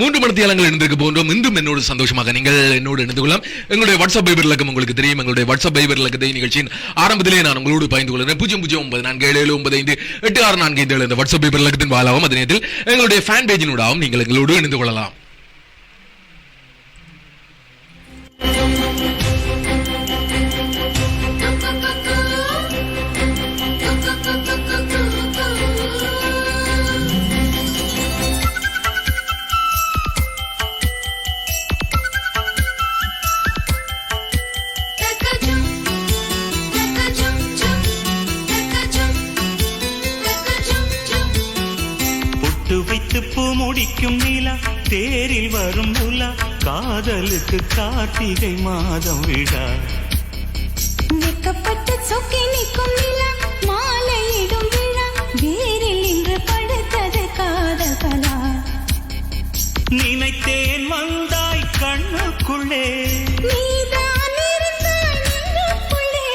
3 மணித்தியாலங்கள் இணைந்திருக்க போன்றோம். இன்றும் என்னோடு சந்தோஷமாக நீங்கள் என்னோடு இணைந்து கொள்ளலாம். எங்களுடைய வாட்ஸ்அப் பைபர் இலக்கம் உங்களுக்கு தெரியும். எங்களுடைய வாட்ஸ்அப் பைபர் இலக்கத்தை நிகழ்ச்சியின் ஆரம்பத்திலே நான் உங்களோடு பகிர்ந்து கொள்கிறேன். 009477958645 என்ற வாட்ஸ்அப் பைபர் இலக்கத்தின் வாயிலாகவும் அதே நேரத்தில் எங்களுடைய ஃபேன் பேஜினூடாகவும் நீங்கள் எங்களோடு இணைந்து கொள்ளலாம். முடிக்கும் நிலா தேரில் வரும் உலா காதலுக்கு கார்த்திகை மாதம் விழா வெக்கப்பட்டு சொக்கி நிற்கும் நிலா மாலையிடும் விழா வேரில் இன்று படுத்தது காதல் கலா நினைத்தேன் வந்தாய் கண்ணுக்குள்ளே நீதான் இருந்தாய் நெஞ்சுக்குள்ளே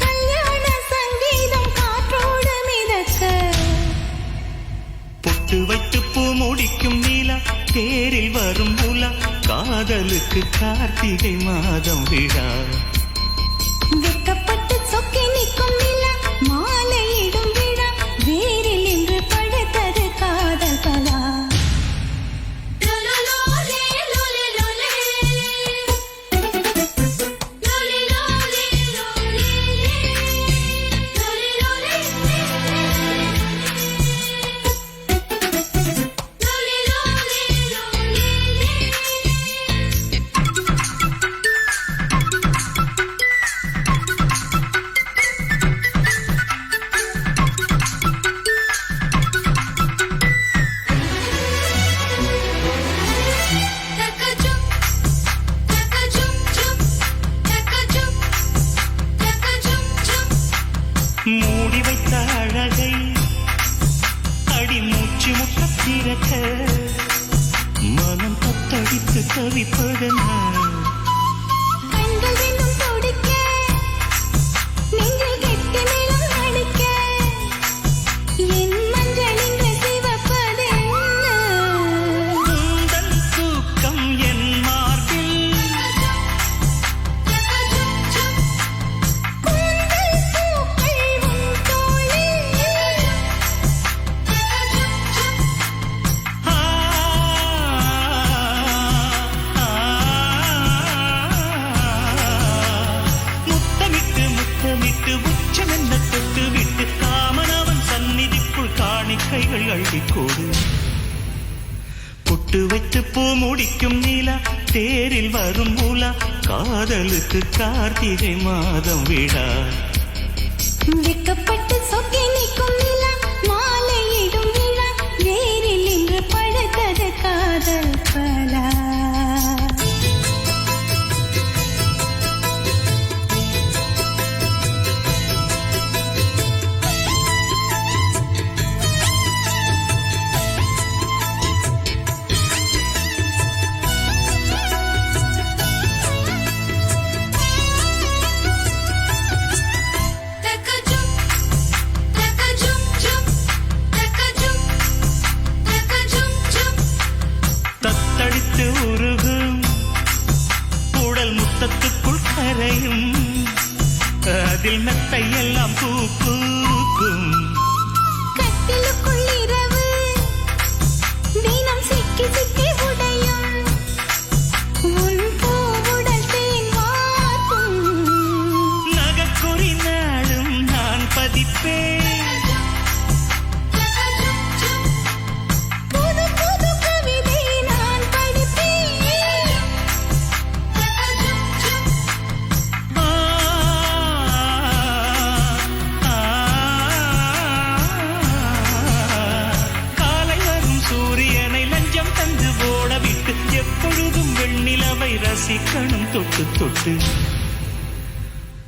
கல்யாண சங்கீதம் காற்றோடு மிதக்க பொட்டு வைத்து முடிக்கும் நீலா தேரில் வரும் உலா காதலுக்கு கார்த்திகை மாதம் விழா வெக்கப்பட்டு சொக்கி நிற்கும் நிலா மாலையிடும் விழா வேரில் இன்று படுத்தது காதல் கலா மூடி வைத்த அழகை அடிமூச்சு முட்ட பிறக்க மனம் தத்தடித்து தவிப்பதென்ன கைகள் அள்ளிக்கோடு பொட்டு வைத்து பூ முடிக்கும் நீலா தேரில் வரும் உலா காதலுக்கு கார்த்திகை மாதம் விழா வெக்கப்பட்டு சொக்கி நிற்கும் நிலா மாலையிடும் விழா வேரில் இன்று படுத்தது காதல் கலா அதில் மெத்தையெல்லாம் பூ பூக்கும் கட்டிலுக்குள் இரவு தினம் சிக்கி சிக்கி உடையும் உன் பூவுடல் தேன் வார்க்கும் நகக்குறி நாளும் நான் பதிப்பேன் எப்பொழுதும் வெண்ணிலவை ரசிக்கணும் தொட்டு தொட்டு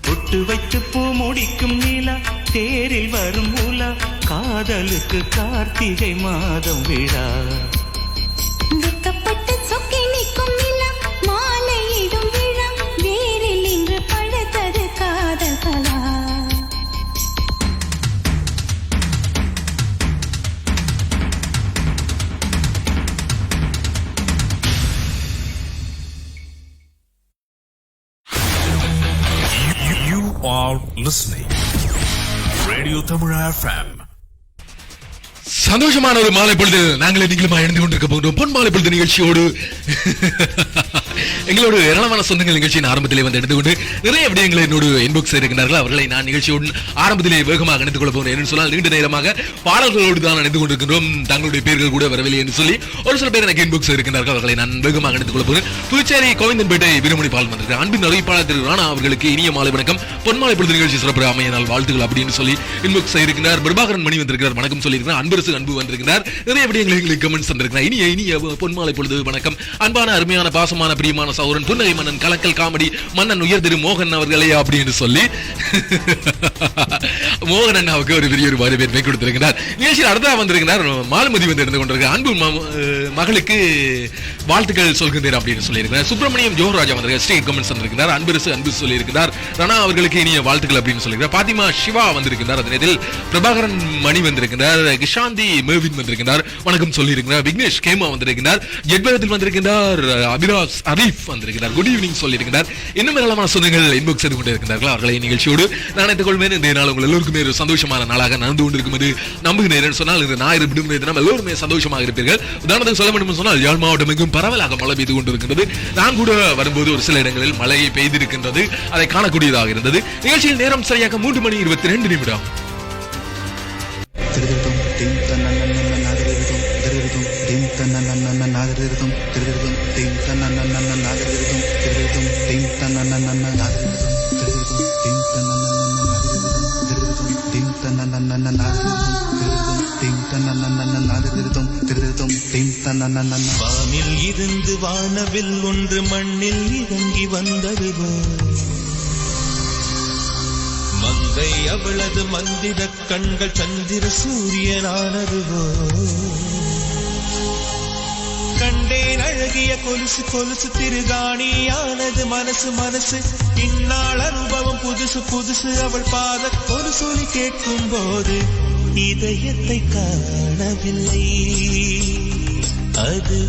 பொட்டு வைத்து பூ முடிக்கும் நீலா தேரில் வரும் உலா காதலுக்கு கார்த்திகை மாதம் விழா வெக்கப்பட்டு சொக்கி நிற்கும் நிலா மாலையிடும் விழா வேரில் இன்று படுத்தது காதல் கலா are listening Radio Tamil FM. சந்தோஷமான ஒரு மாலை பொழுது நாங்களே நீங்களுமா இணைந்து கொண்டிருக்க போகிறோம் பொன் மாலை பொழுது நிகழ்ச்சியோடு. எங்களோட ஏராளமான சொந்தங்கள் நிகழ்ச்சியின் ஆரம்பத்திலே வந்து எடுத்து கொண்டு நிறைய விடயங்களை என்னோடு இன்பாக்ஸ் இருக்கிறார்கள். அவர்களை நான் நிகழ்ச்சியோடு ஆரம்பத்திலே வேகமாக இணைந்து கொள்ள போகிறேன் என்று சொன்னால் நீண்ட நேரமாக பாடல்களோடு தான் இணைந்து கொண்டிருக்கின்றோம். தங்களுடைய பேர்கள் கூட வரவில்லை என்று சொல்லி ஒரு சில பேர் எனக்கு இன்பாக்ஸ் இருக்கிறார்கள். அவர்களை நான் வேகமாக இணைந்து கொள்ள போகிறேன். புதுச்சேரி கோவிந்தன்பேட்டை வீரமணி பால் வந்திருக்கிறேன். அன்பின் அறிவிப்பாளர் திரு ராணா அவர்களுக்கு இனிய மாலை வணக்கம், பொன்மாலை பொழுது நிகழ்ச்சி சிறப்பு அமைய நாள் வாழ்த்துக்கள் அப்படின்னு சொல்லி இன்பாக்ஸ் இருக்கிறார். பிரபாகரன் மணி வந்திருக்கிறார், வணக்கம் சொல்லியிருக்கிறார். அன்பரசு அன்பு வந்திருக்கிறார். நிறைய விடயங்களை எங்களுக்கு கமெண்ட்ஸ் வந்திருக்கிறார். இனிய பொன்மாலை பொழுது வணக்கம். அன்பான அருமையான பாசமான பிரியமான சௌரன் புன்னகை மன்னன் கலக்கல் காமெடி மன்னன் உயர் திரு மோகன் அவர்களே அப்படின்னு சொல்லி மோகன் அண்ணாவுக்கு ஒரு பெரிய ஒரு வரவேற்பை கொடுத்திருக்கிறார். நிகழ்ச்சியில் அடுத்தா வந்திருக்கிறார் மாலுமதி வந்து இருந்து கொண்டிருக்கிறார். அன்பு மகளுக்கு வாழ்த்துக்கள் சொல்கின்றேன் அப்படின்னு சொல்லியிருக்கிறார். சுப்பிரமணியம் ஜோஹராஜா வந்திருக்கிறார், ஸ்டேட் கமெண்ட்ஸ் வந்திருக்கிறார். அன்பரசு அன்பு சொல்லியிருக்கிறார். ராணா அவர்களுக்கு இனிய வாழ்த்துக்கள் அப்படின்னு சொல்லியிருக்கிறார். பாத்திமா சிவா வந்திருக்கிறார். அதே பிரபாகரன் மணி வந்திருக்கிறார். கிஷாந்தி மேவின் வந்திருக்கிறார், வணக்கம் சொல்லியிருக்கிறார். விக்னேஷ் கேமா வந்திருக்கிறார். ஜெட்பகத்தில் வந்திருக்கிறார். அபிராஸ் அரீஃப் வந்திருக்கிறார், குட் ஈவினிங் சொல்லியிருக்கிறார். இன்னும் ஏராளமான சொந்தங்கள் இன்பாக்ஸ் செய்து கொண்டிருக்கிறார்கள். அவர்களை நிகழ்ச்சியோடு நான் இணைத்துக் கொள்வேன். இந்த நாள் உங்கள் எல்லோருக்குமே ஒரு சந்தோஷமான நாளாக நடந்து கொண்டிருக்கும் என்று நம்புகிறேன். சொன்னால் இந்த ஞாயிறு விடுமுறை தினம் எல்லோருமே சந்தோஷமாக இருப்பீர்கள். உதாரணத்துக்கு சொல்ல வேண்டும் சொன்னால் யாழ் மாவட்டம் எங்கும் பரவலாக மழை பெய்து கொண்டிருக்கிறது. நான் கூட வரும்போது ஒரு சில இடங்களில் மழையை பெய்திருக்கின்றது, அதை காணக்கூடியதாக இருந்தது. நிகழ்ச்சியில் நேரம் சரியாக 3:22 வானில் இருந்து வானவில் ஒன்று மண்ணில் இறங்கி வந்ததுவோ, மங்கை அவளது மந்திர கண்கள் சந்திர சூரியனானதுவோ, கண்டேன் அழகிய கொலுசு கொலுசு திருகாணியானது மனசு மனசு, இந்நாள் அனுபவம் புதுசு புதுசு, அவள் பாத ஒரு சொல்லி கேட்கும் போது இதயத்தை காணவில்லை, அது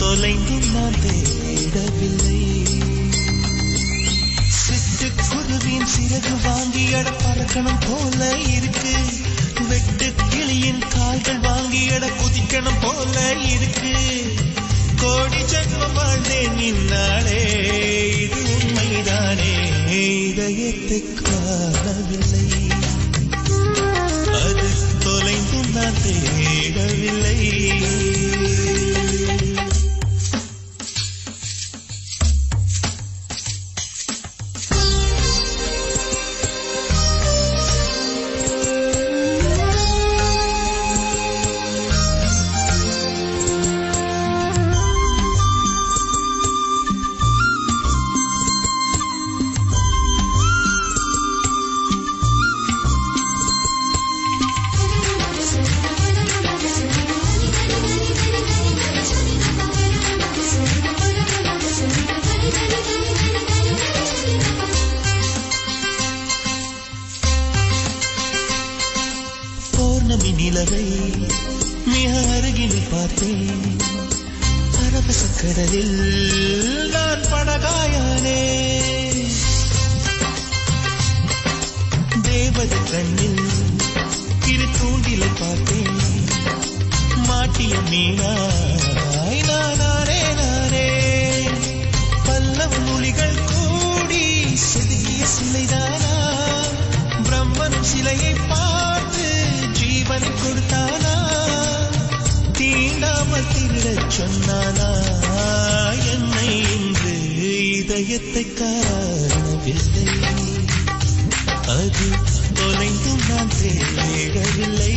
தொலைந்து நான் தேடவில்லை. சிட்டுக்குருவின் சிறகு வாங்கியட பறக்கணும் போல இருக்கு, வெட்டு கிளியின் கால்கள் வாங்கியட குதிக்கணும் போல இருக்கு. கோடி ஜன்மம் வாழ்ந்தேன் நின்னாலே இது உண்மைதானே, இதயத்தை காணவில்லை, அது தொலைந்து நான் தேடவில்லை. நிலவை மிக அருகில் பார்த்தேன், பரவச கடலில் நான் படகாயானே, தேவத கண்ணில் இரு தூண்டிலை பார்த்தேன், மாட்டிய மீனாய் நானே நானே, பல்லம் மொழிகள் கூடி செதுக்கிய சிலைதானா, பிரம்மன் சிலையை பார்த்து ஜீவன் கொடுத்தானா, தீண்டாமல் திருடச் சொன்னானா என்னை என்று இதயத்தை காணவில்லை, அது தொலைந்தும் நான் தேடவில்லை.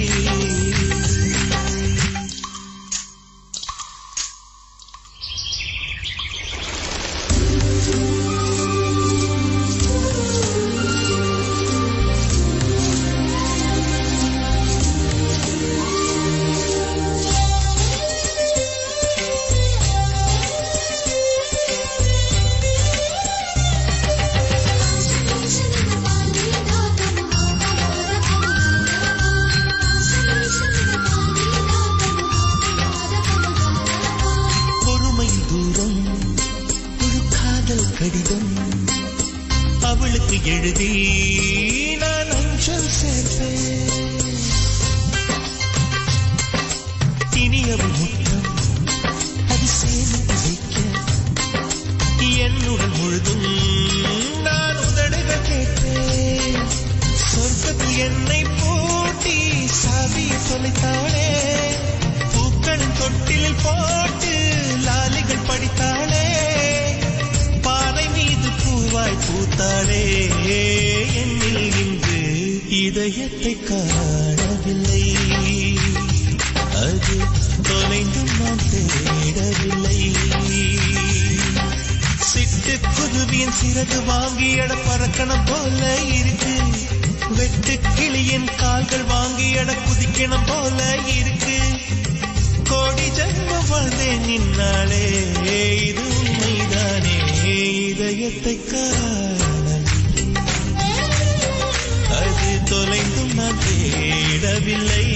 கடிதம் அவளுக்கு சொர்க்கத்தை எழுதி நான் அஞ்சல் சேர்ப்பேன். இனியவள் முத்தம் அது சேமித்து வைக்க என்னுடன் முழுதும் நான் உதடுகள் கேட்பேன். சொர்க்கத்தில் என்னை பூட்டி சாவியை தொலைத்தாளே, பூக்களின் தொட்டிலில் போட்டு லாலிகள் படித்தாளே, பாறை மீது பூவாய் பூத்தாளே. என்னில் இன்று இதயத்தை காணவில்லை, அது தொலைந்தும் நான் தேடவில்லை. சிட்டு குருவியின் சிறகு வாங்கி எட பறக்கணும் போல இருக்கு, வெட்டு கிளியின் கால்கள் வாங்கி எட குதிக்கணும் போல இருக்கு. கோடி ஜன்மம் வாழ்ந்தேன் நின்னாலே, இது உண்மைதானே இதயத்தை காணவில்லை, அது தொலைந்தும் நான் தேடவில்லை.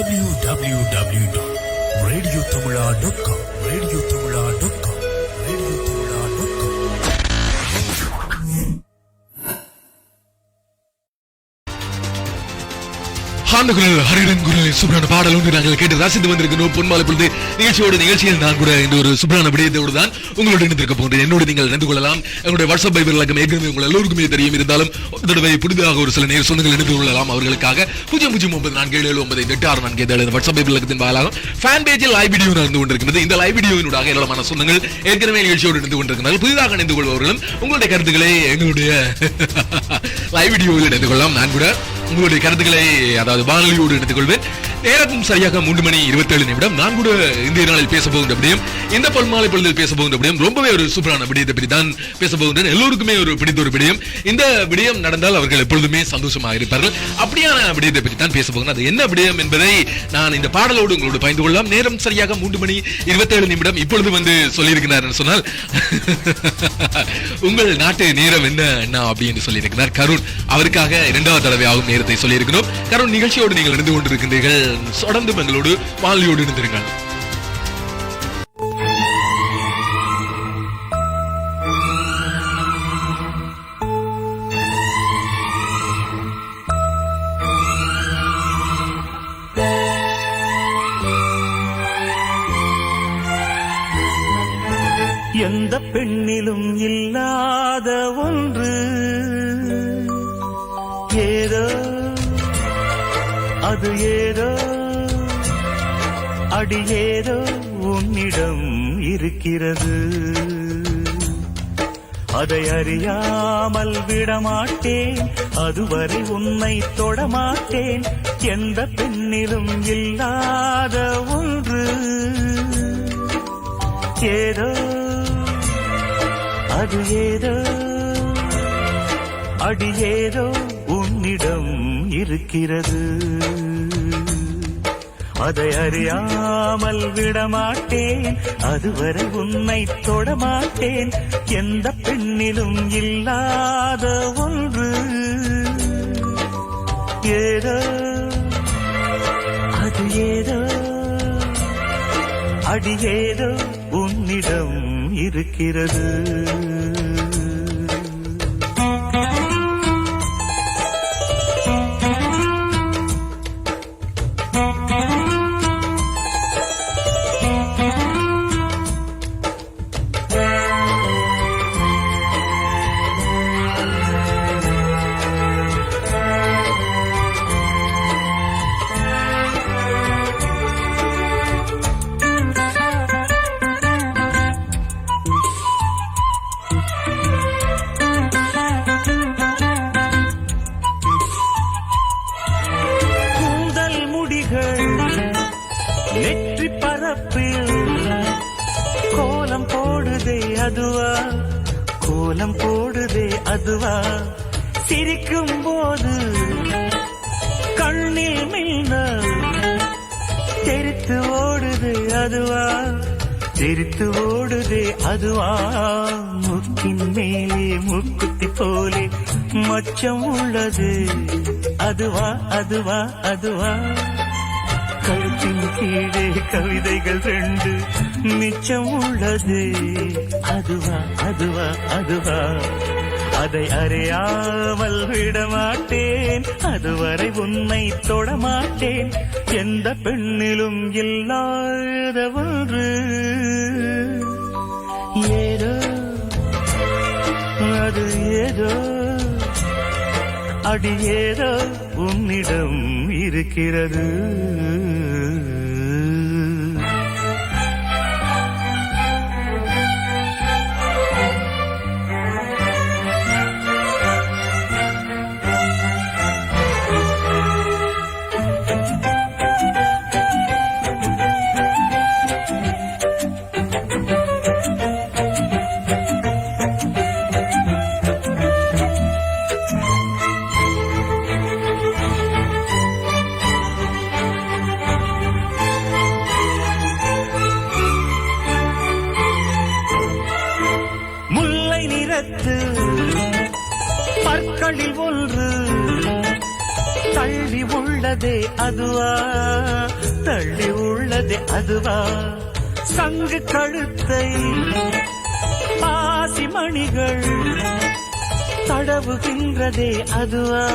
www.radiotamila.com radiotamila.com radiotamila.com. ஆண்டுகுரல் ஹரிடன் குரலின் சுப்ரான பாடல் ஒன்று நாங்கள் கேட்டு ரசித்து வந்திருக்கிறோம். பொன்மாலை பொழுது நிகழ்ச்சியில் நான் கூட இந்த ஒரு சுப்ரான விடயத்தோடு தான் உங்களோடு இணைந்திருக்க போகிறேன். என்னோடு நீங்கள் இணைந்து கொள்ளலாம். எங்களுடைய வாட்ஸ்அப் பைபர் இலக்கம் ஏற்கனவே உங்கள் எல்லோருக்குமே தெரியும். இருந்தாலும் ஒரு தடவை புதிதாக ஒரு சில நேர் சொந்தங்கள் இணைந்து கொள்ளலாம். அவர்களுக்காக 009477986447 வாட்ஸ்அப் பைபர் இலக்கத்தின் வாயிலாக ஃபேன் பேஜில் லைவ் வீடியோ நடந்து கொண்டிருக்கிறது. இந்த லைவ் வீடியோவினூடாக ஏராளமான சொந்தங்கள் ஏற்கனவே நிகழ்ச்சியோடு இணைந்து கொண்டிருக்கிறார்கள். புதிதாக இணைந்து கொள்பவர்களும் உங்களுடைய கருத்துக்களை எங்களுடைய லைவ் வீடியோவில் இணைந்து கொள்ளலாம். நான் கூட உங்களுடைய கருத்துக்களை அதாவது வானொலியோடு எடுத்துக் கொள்வேன். நேரமும் சரியாக 3:27. நான் கூட இந்திய நாளில் பேச போகின்ற விடயம், இந்த பொன்மாலை பொழுதில் பேச போகின்ற விடயம் ரொம்பவே ஒரு சூப்பரான விடயத்தை பற்றி தான் பேச போகின்றேன். எல்லோருக்குமே ஒரு பிடித்த ஒரு விடயம். இந்த விடயம் நடந்தால் அவர்கள் எப்பொழுதுமே சந்தோஷமாக இருப்பார்கள். அப்படியான விடயத்தை பற்றி தான் பேச போகிறேன். அது என்ன விடயம் என்பதை நான் இந்த பாடலோடு உங்களோடு பகிர்ந்து கொள்ளலாம். நேரம் சரியாக 3:27. இப்பொழுது வந்து சொல்லியிருக்கிறார் சொன்னால் உங்கள் நாட்டு நேரம் என்ன அப்படின்னு சொல்லியிருக்கிறார் கருண். அவருக்காக 2வது தடவையாகும் நேரத்தை சொல்லியிருக்கிறோம். கருண், நிகழ்ச்சியோடு நீங்கள் இணைந்து கொண்டிருக்கின்றீர்கள். தொடர்ந்து எங்களோடு வானொலியோடு இணைந்திருங்கள். எந்த பெண்ணிலும் இல்லாத ஒன்று ஏதோ, அது ஏதோ, அடி ஏதோ உன்னிடம் இருக்கிறது. அதை அறியாமல் விடமாட்டேன், அதுவரை உன்னை தொடமாட்டேன். எந்த பெண்ணிலும் இல்லாத ஒன்று ஏதோ, அது ஏதோ, அடி ஏதோ உன்னிடம் இருக்கிறது. அதை அறியாமல் விடமாட்டேன், அதுவரை உன்னை தொடமாட்டேன். எந்த பெண்ணிலும் இல்லாத ஒன்று ஏதோ, அது ஏதோ, அடி ஏதோ உன்னிடம் இருக்கிறது. நெற்றி பரப்பில் கோலம் போடுதே அதுவா, கோலம் போடுதே அதுவா. சிரிக்கும் போது கண்ணில் மின்னல் தெரித்து ஓடுது அதுவா, தெரித்து ஓடுதே அதுவா, முக்கின் மேலே முக்குத்தி போலே மச்சம் உள்ளது அதுவா அதுவா அதுவா, கழுத்தின் கீழே கவிதைகள் 2 மிச்சம் உள்ளது அதுவா அதுவா அதுவா, அதை அறியாமல் விடமாட்டேன், அதுவரை உன்னை தொடமாட்டேன், எந்த பெண்ணிலும் இல்லாத ஒன்று ஏதோ, அது ஏதோ, அடி ஏதோ உன்னிடம் இருக்கிறது. பற்களில் ஒன்று தள்ளி உள்ளதே அதுவா, தள்ளி உள்ளதே அதுவா, சங்கு கழுத்தை பாசிமணிகள் தடவுகின்றதே அதுவா,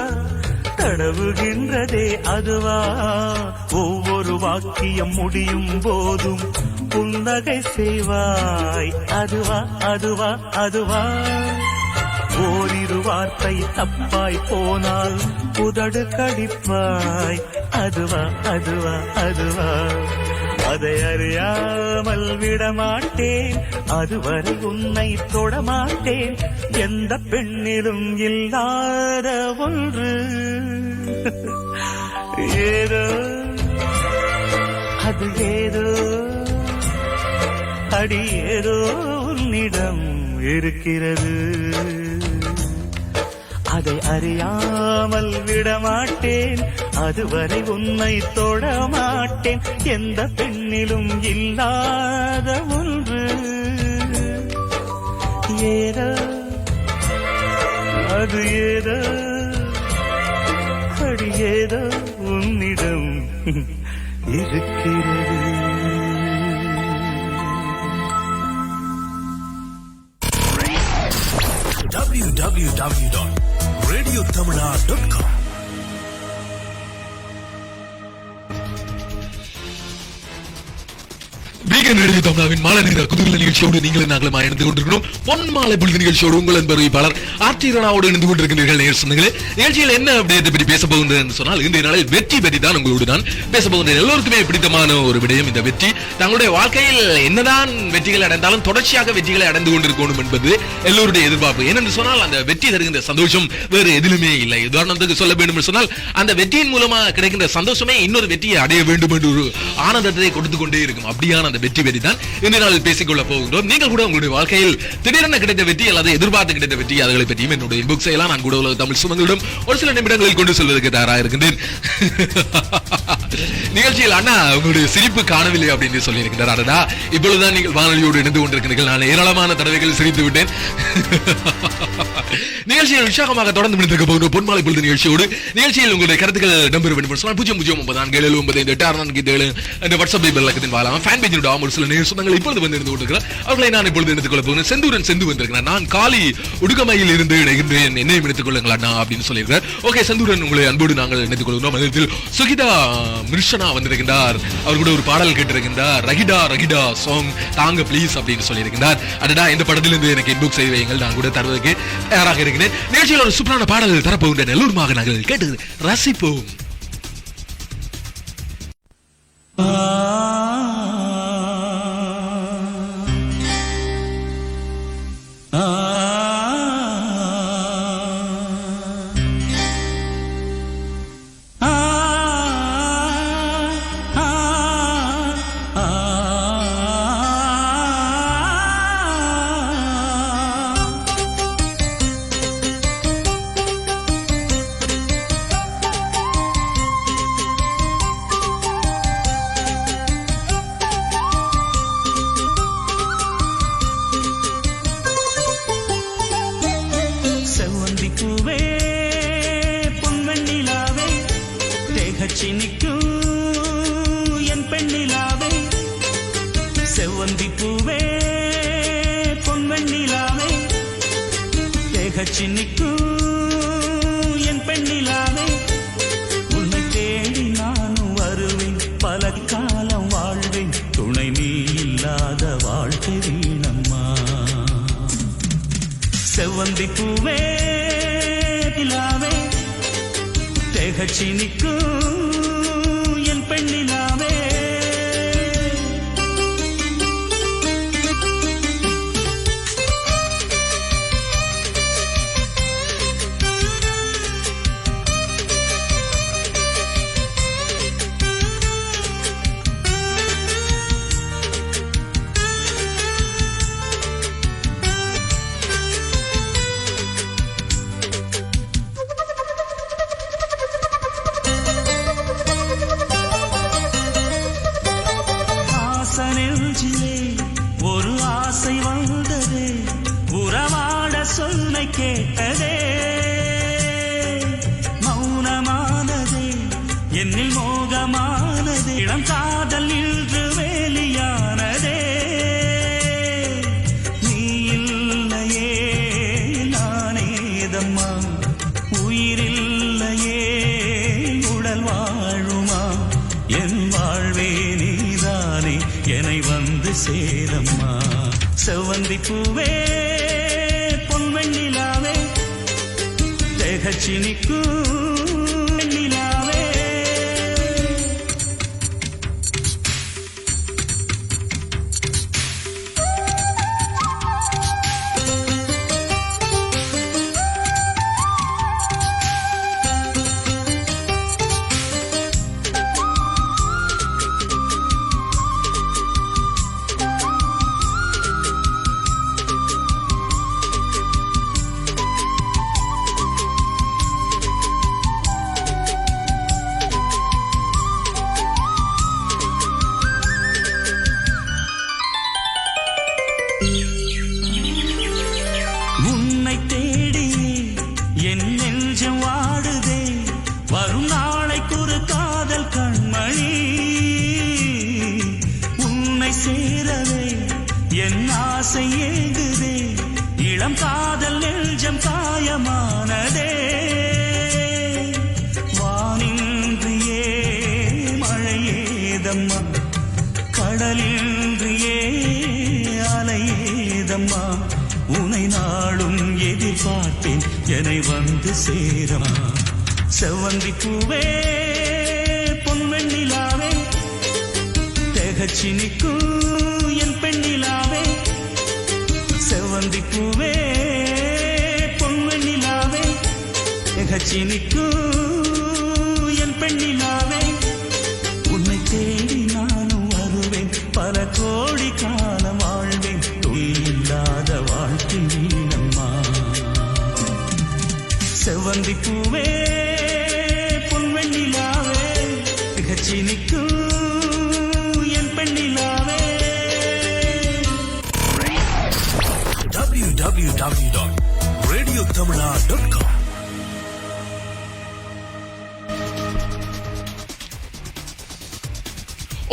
தடவுகின்றதே அதுவா, ஒவ்வொரு வாக்கியம் முடியும் போதும் புன்னகை செய்வாய் அதுவா அதுவா அதுவா, ஓரிரு வார்த்தை தப்பாய் போனால் உதடு கடிப்பாய் அதுவா அதுவா அதுவா, அதை அறியாமல் விடமாட்டேன், அதுவரை உன்னை தொடமாட்டேன், எந்த பெண்ணிலும் இல்லாத ஒன்று ஏதோ, அது ஏதோ, அடி ஏதோ உன்னிடம் இருக்கிறது, அதை அறியாமல் விடமாட்டேன், அதுவரை உன்னை தொடமாட்டேன், எந்த பெண்ணிலும் இல்லாத ஒன்று ஏதோ, அது ஏதோ, அடி ஏதோ உன்னிடம் இருக்கிறது. www.radiotamila.com வீக்கெண்ட் ரேடியோ தமிழாவின் மாலை நேர குதூகல நிகழ்ச்சியோடு நீங்கள் நாங்களும் இணைந்து கொண்டிருக்கிறோம். பொன் மாலை பொழுது நிகழ்ச்சியோடு உங்கள் அன்பறிவிப்பாளர் ஆர்டி ரணாவோடு இணைந்து கொண்டிருக்கிறீர்கள். நேயர்களே, நிகழ்ச்சியில் என்ன விடயத்தை பற்றி பேச போகின்றேன் என்று சொன்னால், இன்றைய நாளில் வெற்றி பற்றி தான் உங்களோடு நான் பேச போகின்றேன். எல்லோருக்குமே பிடித்தமான ஒரு விடயம் இந்த வெற்றி. தங்களுடைய வாழ்க்கையில் என்னதான் வெற்றிகளை அடைந்தாலும் தொடர்ச்சியாக வெற்றிகளை அடைந்து கொண்டிருக்கணும் என்பது எல்லோருடைய எதிர்பார்ப்பு. ஏனென்று சொன்னால் அந்த வெற்றி தருகின்ற சந்தோஷம் வேறு எதிலுமே இல்லை. உதாரணத்துக்கு சொல்ல வேண்டும் என்று சொன்னால், அந்த வெற்றியின் மூலமாக கிடைக்கின்ற சந்தோஷமே இன்னொரு வெற்றியை அடைய வேண்டும் என்று ஒரு ஆனந்தத்தை கொடுத்து கொண்டே இருக்கும். அப்படியான அந்த வெற்றி பற்றி தான் இந்த நாளில் பேசிக்கொள்ள போகின்றோம். நீங்கள் கூட உங்களுடைய வாழ்க்கையில் திடீரென கிடைத்த வெற்றி அல்லது எதிர்பார்த்து கிடைத்த வெற்றி, அதுகளை பற்றியும் என்னுடைய இன்பாக்ஸ் செய்யலாம். நான் கூட உலக தமிழ் சுமங்களிடம் ஒரு சில நிமிடங்களில் கொண்டு செல்வதற்கு தயாராக இருக்கின்றேன். நிகழ்ச்சியில் அண்ணா உங்களுடைய சிரிப்பு காணவில்லை அப்படின்னு சொல்லி இருக்கிறார். இப்பொழுதுதான் நீங்கள் வானொலியோடு இணைந்து கொண்டிருக்கிறீர்கள். நான் ஏராளமான தடவைகள் சிரித்து விட்டேன். நிகழ்ச்சியில் உற்சாகமாக தொடர்ந்து முடிந்திருக்க போகிற பொன்மாலை பொழுது நிகழ்ச்சியோடு நிகழ்ச்சியில் உங்களுடைய கருத்துக்கள் இடம்பெற வேண்டும் சொன்னால் 00947 என்ற வாட்ஸ்அப் இலக்கத்தின் வாயிலாக ஃபேன் பேஜினுடைய ஒரு சில நேர் சொந்தங்கள் இப்பொழுது வந்து இருந்து கொண்டிருக்கிறார். அவர்களை நான் இப்பொழுது எடுத்துக் கொள்ள போகிறேன். செந்தூரன் செந்து வந்திருக்கிறார். நான் காலி உடுக்கமையில் இருந்து இணைகின்றேன், என்னையும் எடுத்துக் கொள்ளுங்கள் அண்ணா அப்படின்னு சொல்லியிருக்கிறார். ஓகே செந்தூரன், உங்களை அன்போடு நாங்கள் இணைத்துக் கொள்கிறோம். அதில் சுகிதா மிர்ஷனா வந்திருக்கின்றார். அவர் கூட ஒரு பாடல் கேட்டிருக்கின்றார். ரகிடா ரகிடா சாங் தாங்க பிளீஸ் அப்படின்னு சொல்லியிருக்கின்றார். அடடா, இந்த படத்திலிருந்து எனக்கு இன்பாக்ஸ் செய்து வையுங்கள், நான் கூட தருவதற்கு தயாராக இருக்கிறேன். நிகழ்ச்சியில் ஒரு சூப்பரான பாடல் தரப்போகின்றேன். எல்லோருமாக நாங்கள் கேட்டு ரசிப்போம். திகச்சு நிற்கும் என் பெண்ணிலாவே உன்னை தேடி நானும் வருவேன் பல காலம் வாழ்வேன் துணை நீ இல்லாத வாழ்க்கை வீணம்மா செவ்வந்தி பூவே நிலாவே திகச்சு நிற்கும் என் பெண்ணிலாவே நெஞ்சிலே ஒரு ஆசை வந்ததே உறவாட சொல்லை கேட்டதே மௌனமானதே என்னில் மோகமானதே இளம் காதல் இன்று வேலியானதே நீ இல்லையே நானேதம்மா உயிரில்லையே உடல் வாழுமா என் வாழ்வே நீதானே என்னை வந்து சேரம்மா செவ்வந்தி பூவே பொன்வெண்ணிலாவே திகச்சு நிற்கும் நிலாவே உன்னை தேடியே என் நெஞ்சம் வாடுதே வரும் நாளைக்கு ஒரு காதல் கண்மணி உன்னை சேரவே என் ஆசை ஏங்குதே இளம் காதல் நெஞ்சம் காயமானதே வானின்றியே மழையேதம்மா கடலின்றியே அலையேதம்மா உனை நாளும் எதிர்பார்த்தேன் என்னை வந்து சேரமா செவ்வந்தி பூவே பொன்வெண்ணிலாவே திகச்சு நிற்கும் என் பெண்ணிலாவே செவ்வந்தி பூவே பொன்வெண்ணிலாவே திகச்சு நிற்கும் என் பெண்ணிலாவே உன்னை தேடி நானும் வருவேன் பல கோடி காலம் வாழ்வேன் இல்லாத வாழ்க்கை வீணம்மா செவ்வந்தி பூவே பொன்வெண்ணிலாவே திகச்சு நிற்கும் என் பெண்ணிலாவே www.radiotamila.com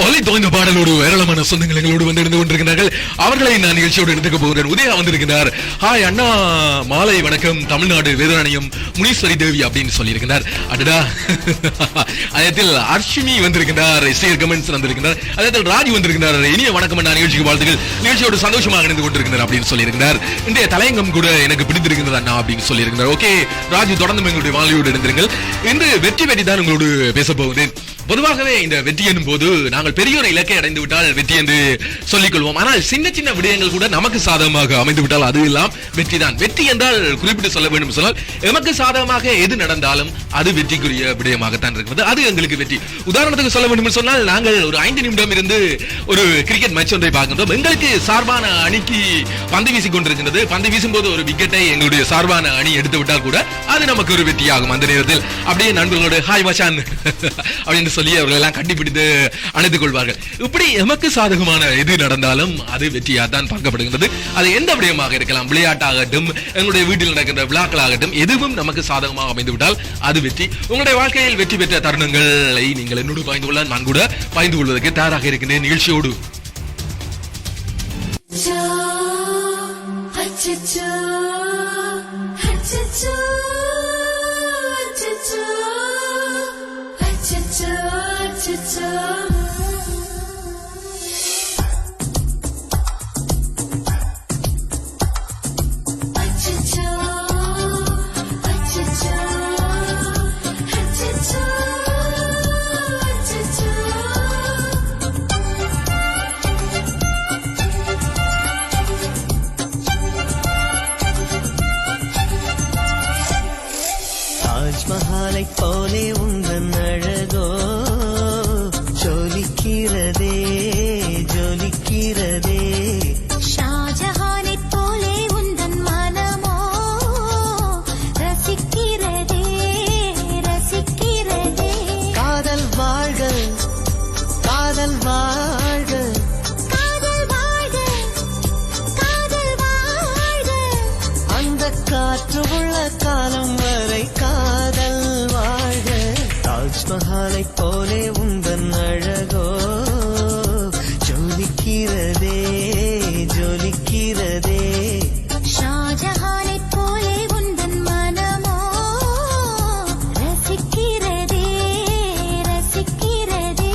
ஒலி தோய்ந்த பாடலோடு ஏராளமான சொந்தங்கள் எங்களோடு வந்து இருந்து கொண்டிருக்கிறார்கள். அவர்களை நான் நிகழ்ச்சியோடு எடுத்துக்க போகிறேன். உதயா வந்திருக்கிறார். ஹாய் அண்ணா, மாலை வணக்கம். தமிழ்நாடு வேதாரண்யம் முனீஸ்வரி தேவி அப்படின்னு சொல்லியிருக்கிறார். அடடா. அதத்தில் அர்ஷினி வந்திருக்கிறார். ஸ்ரீர் கமெண்ட்ஸ் வந்திருக்கிறார். அதத்தில் ராஜ் வந்திருக்கிறார். இனிய வணக்கம் அண்ணா, நிகழ்ச்சிக்கு வாழ்த்துக்கள். நிகழ்ச்சியோடு சந்தோஷமாக இணைந்து கொண்டிருக்கிறார் அப்படின்னு சொல்லியிருக்கிறார். இன்றைய தலையங்கம் கூட எனக்கு பிடித்திருக்கிறது அண்ணா அப்படின்னு சொல்லியிருக்கிறார். ஓகே ராஜ், தொடர்ந்து எங்களுடைய வாழையோடு இணைந்திருங்கள். இன்று வெற்றி வெற்றி தான் உங்களோடு பேச போகிறேன். பொதுவாகவே இந்த வெற்றி என்னும் போது நாங்கள் பெரிய ஒரு இலக்கை அடைந்து விட்டால் வெற்றி என்று சொல்லிக் கொள்வோம். ஆனால் சின்ன சின்ன விடயங்கள் கூட நமக்கு சாதகமாக அமைந்து விட்டால் அது எல்லாம் வெற்றி தான். வெற்றி என்றால் குறிப்பிட்டு சொல்ல வேண்டும் சொன்னால் எமக்கு சாதகமாக எது நடந்தாலும் அது வெற்றிக்குரிய விடயமாகத்தான் இருக்கிறது. அது எங்களுக்கு வெற்றி. உதாரணத்துக்கு சொல்ல வேண்டும் சொன்னால் நாங்கள் ஒரு 5 நிமிடம் இருந்து ஒரு கிரிக்கெட் மேட்ச் ஒன்றை பார்க்கின்றோம். எங்களுக்கு சார்பான அணிக்கு பந்து வீசிக் கொண்டிருக்கின்றது. பந்து வீசும் போது ஒரு விக்கெட்டை எங்களுடைய சார்பான அணி எடுத்து விட்டால் கூட அது நமக்கு ஒரு வெற்றியாகும். அந்த நேரத்தில் அப்படியே நண்பர்களோடு ஹாய் மச்சான் அப்படின்னு சொல்லி அவர்கள் எல்லாம் கட்டிப்பிடித்து அணைத்துக் கொள்வார்கள். இப்படி எமக்கு சாதகமான எது நடந்தாலும் அது வெற்றியாகத்தான் பார்க்கப்படுகின்றது. அது எந்த விடயமாக இருக்கலாம், விளையாட்டாகட்டும், எங்களுடைய வீட்டில் நடக்கின்ற விழாக்களாகட்டும், எதுவும் நமக்கு சாதகமாக அமைந்துவிட்டால் அது வெற்றி. உங்களுடைய வாழ்க்கையில் வெற்றி பெற்ற தருணங்களை நீங்கள் என்னோடு பகிர்ந்து கொள்ள நான் கூட பகிர்ந்து கொள்வதற்கு தயாராக இருக்கின்றேன் நிகழ்ச்சியோடு. அச்சச்சோ அச்சச்சோ அச்சச்சோ அச்சச்சோ தாஜ்மஹாலை போலே உந்தன் அழகோ ஜொலிக்கிறதே ஜொலிக்கிறதே ஷாஜஹானை போலே உந்தன் மனமோ ரசிக்கிறதே ரசிக்கிறதே காதல் வாழ்க காதல் வாழ்க காதல் வாழ்க காதல் வாழ்க அந்த காற்று உள்ள காலம் வரை காதல் வாழ்க தாஜ்மஹாலை போலே உந்தன் அழகோ ஜொலிக்கிறதே ஜொலிக்கிறதே ஷாஜஹானை போலே உந்தன் மனமோ ரசிக்கிறதே ரசிக்கிறதே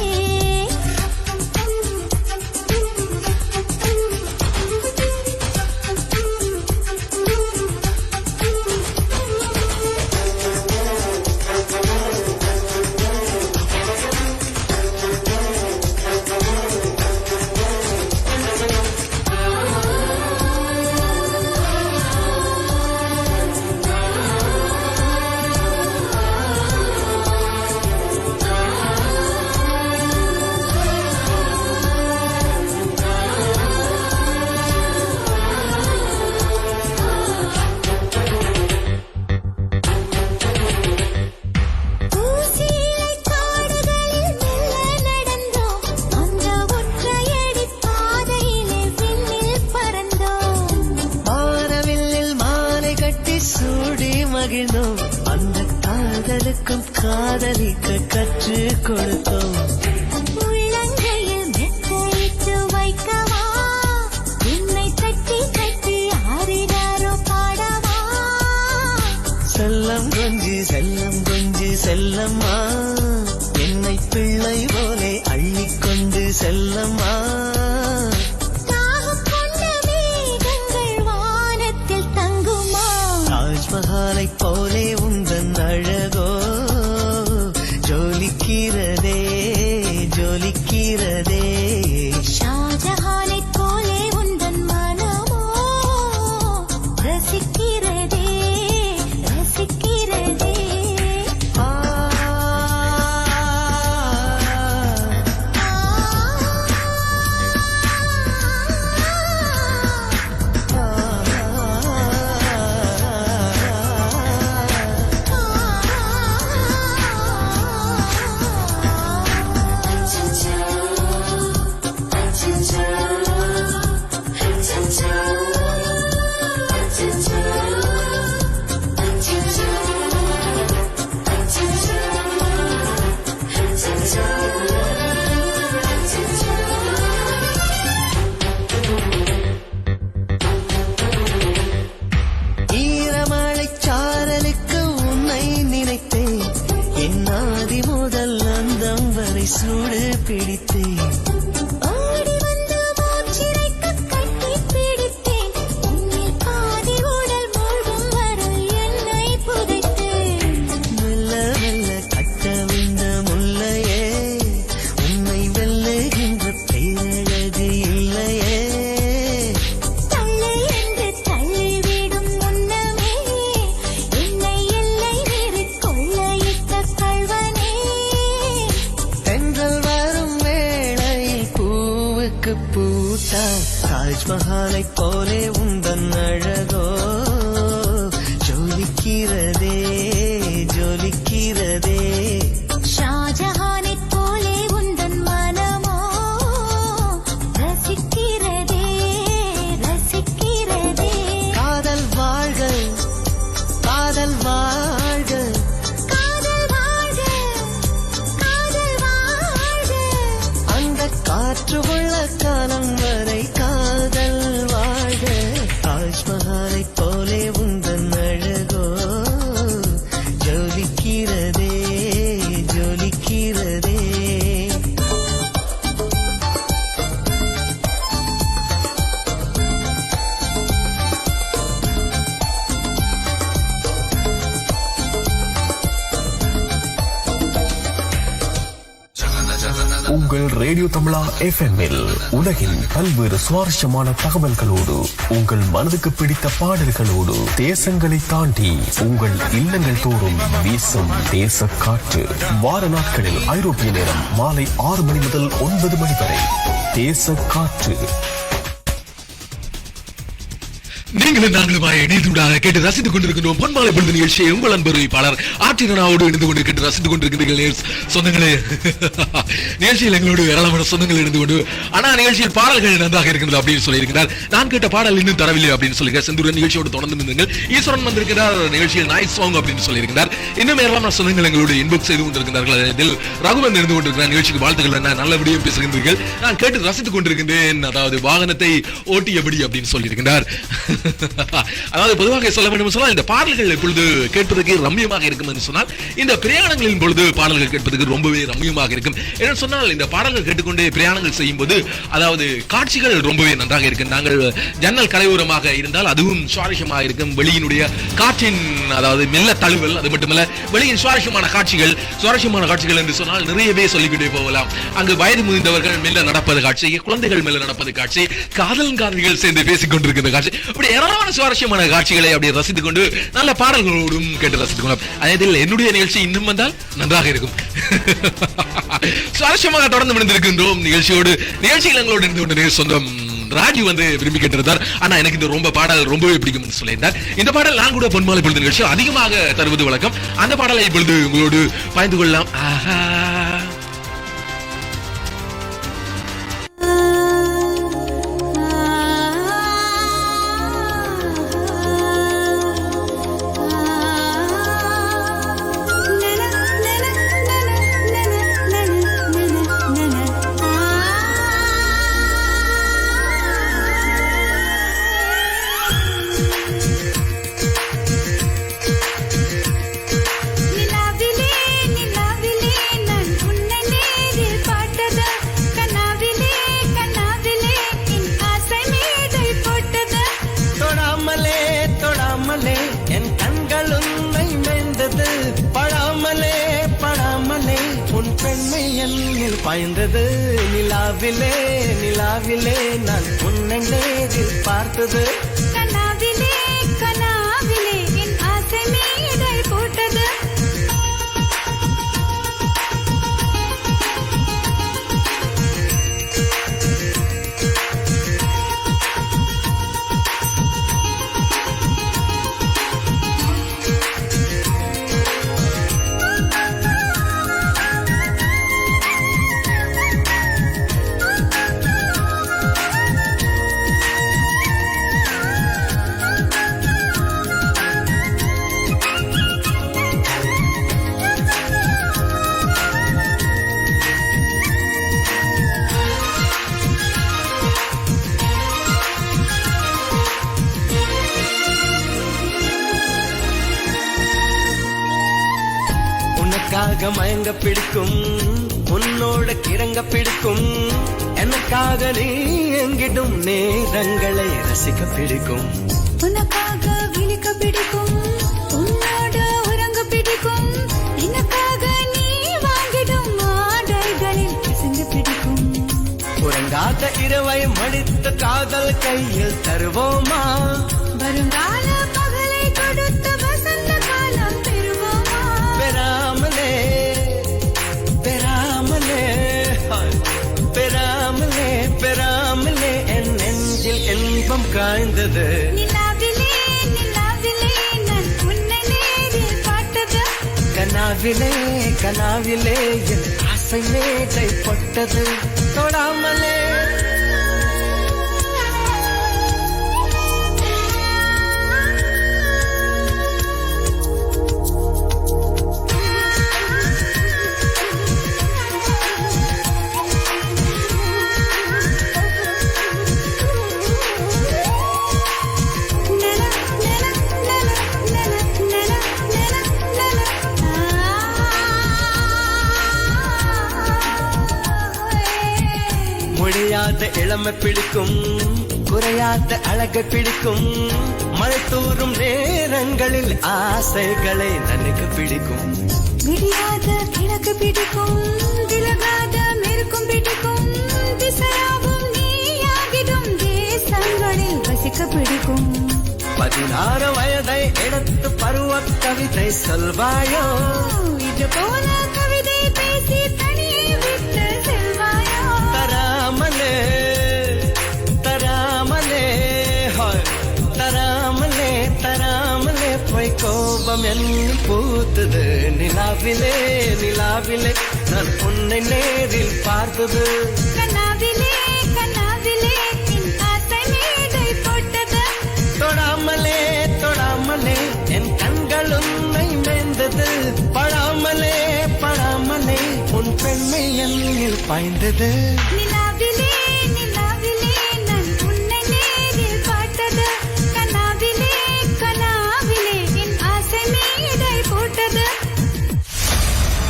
ஊசியிலை காடுகளில் மெல்ல நடந்தோம் அந்த ஒற்றையடி பாதையிலே விண்ணில் பறந்தோம் வானவில்லில் மாலை கட்டி சூடி மகிழ்ந்தோம் அந்த காதலுக்கும் காதலிக்க கற்றுக் கொடுத்தோம் உள்ளங்கையில் மெத்தையிட்டு வைக்கவா என்னை தட்டி தட்டி ஆறினாரோ பாடவா செல்லம் கொஞ்சி செல்லம் கொஞ்சி செல்லம்மா என்னை பிள்ளை போலே அள்ளிக்கொண்டு செல்லம்மா தாகம் கொண்ட மேகங்கள் வானத்தில் தங்குமா தாஜ்மஹாலை போலே உந்தன் அழகோ ஜொலிக்கிறதே ஜொலிக்கிறதே ஷாஜஹானை போலே உந்தன் மனமோ ரசிக்கிறதே ரசிக்கிறதே ஆ ஈரமழைச் சாரலுக்கு உன்னை நினைத்தேன் என் ஆதி முதல் அந்தம் வரை சூடு பிடித்தேன் ஓடி வந்து மூச்சிரைக்க கட்டி பிடித்தேன் உன்னில் பாதி உடல் மூழ்கும் வரை என்னை புதைத்தேன் மெல்ல மெல்ல கட்டவிழ்ந்த முல்லையே உன்னை வெல்லுகின்ற பேரழகு இல்லையே தள்ளை என்று தள்ளிவிடும் முன்னமே என்னை எல்லை மீறி கொள்ளையிட்ட கள்வனே பெண்கள் வரும் வேளையில் பூவுக்கு பூத்தா தாஜ்மஹாலை போலே உந்தன் அழகோ ஜொலிக்கிறதே ஜொலிக்கிறதே ஷாஜஹானை போலே உந்தன் மனமோ ரசிக்கிறதே ரசிக்கிறதே காதல் வாழ்க காதல் வாழ்க காதல் வாழ்க காதல் வாழ்க அந்த காற்று உள்ள காலம் வரை காதல் வாழ்க உங்கள் ரேடியோ தமிழா FM-இல் உலகின் பல்வேறு சுவாரஸ்யமான தகவல்களோடு உங்கள் மனதுக்கு பிடித்த பாடல்களோடு தேசங்களை தாண்டி உங்கள் இல்லங்கள் தோறும் வீசும் தேச காற்று. வார நாட்களில் ஐரோப்பிய நேரம் மாலை 6 மணி முதல் 9 மணி வரை தேச காற்று. நீங்களும் நாங்களுமாய் இணையத்தூடாக கேட்டு ரசித்துக் கொண்டிருக்கின்றோம் பொன்மாலை பொழுது நிகழ்ச்சியை உங்கள் அன்பு அறிவிப்பாளர் ஆற்றினாவோடு இணைந்து கொண்டு கேட்டு ரசித்துக் கொண்டிருக்கிறீர்கள் சொந்தங்களே. நிகழ்ச்சியில் எங்களோடு ஏராளமான சொந்தங்கள் இணைந்து கொண்டு ஆனா நிகழ்ச்சியில் பாடல்கள் நன்றாக இருக்கிறது அப்படின்னு சொல்லியிருக்கிறார். நான் கேட்ட பாடல் இன்னும் தரவில்லை அப்படின்னு சொல்லியிருக்கார். செந்தூரன் நிகழ்ச்சியோடு தொடர்ந்து இருந்தீர்கள். ஈஸ்வரன் வந்திருக்கிறார் நிகழ்ச்சியில் நைஸ் சாங் அப்படின்னு சொல்லியிருக்கிறார். இன்னும் ஏராளமான சொந்தங்கள் எங்களோடு இன்பாக்ஸ் செய்து கொண்டிருக்கிறார்கள். இதில் ரகுவன் இருந்து கொண்டிருக்கிறார். நிகழ்ச்சிக்கு வாழ்த்துக்கள், என்ன நல்லபடியும் பேசுகின்றீர்கள், நான் கேட்டு ரசித்துக் கொண்டிருக்கின்றேன். அதாவது வாகனத்தை ஓட்டியபடி அப்படின்னு சொல்லியிருக்கிறார். அதாவது பொதுவாக சொல்ல வேண்டும் சொன்னால் இந்த பாடல்கள் இப்பொழுது கேட்பதற்கு ரம்மியமாக இருக்கும் என்று சொன்னால் இந்த பிரயாணங்களின் பொழுது பாடல்கள் கேட்பதற்கு ரொம்பவே ரம்மியமாக இருக்கும். என்ன சொன்னால் இந்த பாடல்கள் கேட்டுக்கொண்டே பிரயாணங்கள் செய்யும் போது அதாவது காட்சிகள் ரொம்பவே நன்றாக இருக்கும். நாங்கள் ஜன்னல் கரையோரமாக இருந்தால் அதுவும் சுவாரஸ்யமாக இருக்கும். வெளியினுடைய காற்றின் அதாவது மெல்ல தழுவல், அது மட்டுமல்ல வெளியின் சுவாரஸ்யமான காட்சிகள் என்று சொன்னால் நிறையவே சொல்லிக்கிட்டே போகலாம். அங்கு வயது முதிர்ந்தவர்கள் மெல்ல நடப்பது காட்சி, குழந்தைகள் மெல்ல நடப்பது காட்சி, காதல்காரர்கள் சேர்ந்து பேசிக் கொண்டிருக்கிற காட்சி, ஏராளமான சுவாரஸ்யமான காட்சிகளை அப்படியே ரசித்துக் கொண்டு நல்ல பாடல்களோடும் கேட்டு ரசித்துக் கொள்ளலாம். அதில் என்னுடைய நிகழ்ச்சி இன்னும் வந்தால் நன்றாக இருக்கும். சுவாரஸ்யமாக தொடர்ந்து விழுந்திருக்கின்றோம் நிகழ்ச்சியோடு. நிகழ்ச்சியில் எங்களோடு இருந்து கொண்டு சொந்தம் ராஜு வந்து விரும்பி கேட்டிருந்தார். ஆனா எனக்கு இந்த பாடல் ரொம்பவே பிடிக்கும் என்று சொல்லியிருந்தார். இந்த பாடல் நான் கூட பொன்மாலை பொழுது நிகழ்ச்சி அதிகமாக தருவது வழக்கம். அந்த பாடலை இப்பொழுது உங்களோடு பகிர்ந்து கொள்ளலாம். பாய்ந்தது நிலாவிலே நிலாவிலே நான் உன்னை நேரில் பார்த்தது கனாவிலே கனாவிலே என் ஆசை மேடை போட்டது உனக்காக மயங்க பிடிக்கும், உன்னோட கிறங்க பிடிக்கும், எனக்காக நீ எங்கிடும் நேரங்களை ரசிக்க பிடிக்கும். உனக்காக விழிக்க பிடிக்கும், உன்னோட உறங்க பிடிக்கும், எனக்காக நீ வாங்கிடும் ஆடைகளில் பசங்க பிடிக்கும். உறங்காத இரவை மடித்த காதல் கையில் தருவோமா, வருங்கால பகலை கொடுத்த வசந்த காலம் பெறுவோமா. பெறாமலே பெறாமலே பெறாமலே பெறாமலே என் நெஞ்சில் இன்பம் காய்ந்தது. நிலாவிலே நிலாவிலே நான் உன்னை நேரில் பார்த்தது கனாவிலே கனாவிலே என் ஆசை மேடை பட்டது. தொடாமலே முடியாத இளமை பிடிக்கும், குறையாத அழகை பிடிக்கும், மழை தூரும் நேரங்களில் ஆசைகளை நன்கு பிடிக்கும். விடியாத கிழக்கு பிடிக்கும், விலகாத எதற்கும் பிடிக்கும் திசையாவும் நீயாகிடும் தேசங்களில் வசிக்க பிடிக்கும் 16 வயதை எடுத்து பருவ கவிதை சொல்வாயோ இது போல கவிதை பேசி தனியே விட்டு செல்வாயோ தராமலே தராமலே ஹாய் தராமலே தராமலே போய் கோபம் என்னும் பூத்தது நிலாவிலே நிலாவிலே நான் உன்னை நேரில் பார்த்தது கண்ணாவிலே கண்ணாவிலே என் ஆசை மேடை போட்டது தொடாமலே தொடாமலே என் கண்கள் உன்னை மேய்ந்தது படாமலே படாமலே உன் பெண்மை என்னில் பாய்ந்தது நிலாவிலே நிலாவிலே நான் உன்னை நேரில் பார்த்தது கண்ணாவிலே கண்ணாவிலே என் ஆசை மேடை போட்டது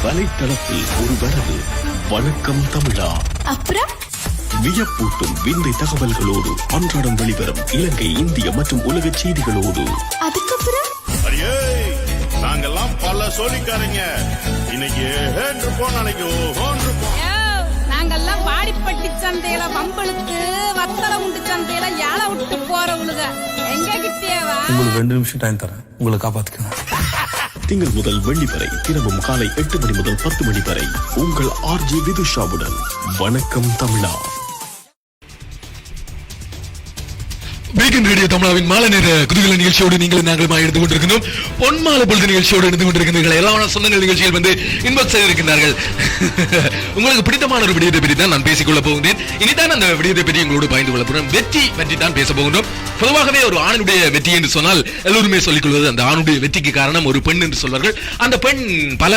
வலைத்தளத்தில் ஒரு வரவு வணக்கம் தமிழா. அப்புறம் வியப்பூட்டும் விந்தை தகவல்களோடு அன்றாடம் வெளிவரும் இலங்கை, இந்திய மற்றும் உலக செய்திகளோடு அதுக்கப்புறம் அடியே நாங்கெல்லாம் பல சோழிக்காரங்க. இன்னைக்கு ஏன் இருப்போம், நாளைக்கு ஓஹோன் இருப்போம். நாங்கெல்லாம் வாடிப்பட்டி சந்தையில வம்பளுக்கு வத்தலை உண்டு சந்தையில யாழை விட்டு போறவளுக எங்க கிட்டேவா உங்களுக்கு 2 நிமிஷம் டைம் தரேன், உங்களை காப்பாத்திக்கணும். திங்கள் முதல் வெள்ளி வரை தினமும் காலை 8 மணி முதல் 10 மணி வரை உங்கள் ஆர்ஜி விதுஷாவுடன் வணக்கம் தமிழா. வீக்கெண்ட் ரேடியோ தமிழாவின் மாலை நேர குதூகல நிகழ்ச்சியோடு நீங்கள் நாங்களும் எடுத்துக் கொண்டிருக்கிறோம். பொன்மாலை பொழுது நிகழ்ச்சியோடு எடுத்துக் கொண்டிருக்கிறீர்கள். எல்லா சொந்தங்கள் நிகழ்ச்சிகள் வந்து இன்பாக்ஸ் செய்திருக்கிறார்கள். உங்களுக்கு பிடித்தமான ஒரு விடயத்தை பற்றி தான் நான் பேசிக்கொள்ள போகிறேன். இனிதான் அந்த விடயத்தை பற்றி உங்களோடு பகிர்ந்து கொள்ள போகிறோம். வெற்றி பற்றி தான் பேச போகின்றோம். பொதுவாகவே ஒரு ஆணுடைய வெற்றி என்று சொன்னால் எல்லோருமே சொல்லிக் கொள்வது அந்த ஆணுடைய வெற்றிக்கு காரணம் ஒரு பெண் என்று சொல்வார்கள். அந்த பெண் பல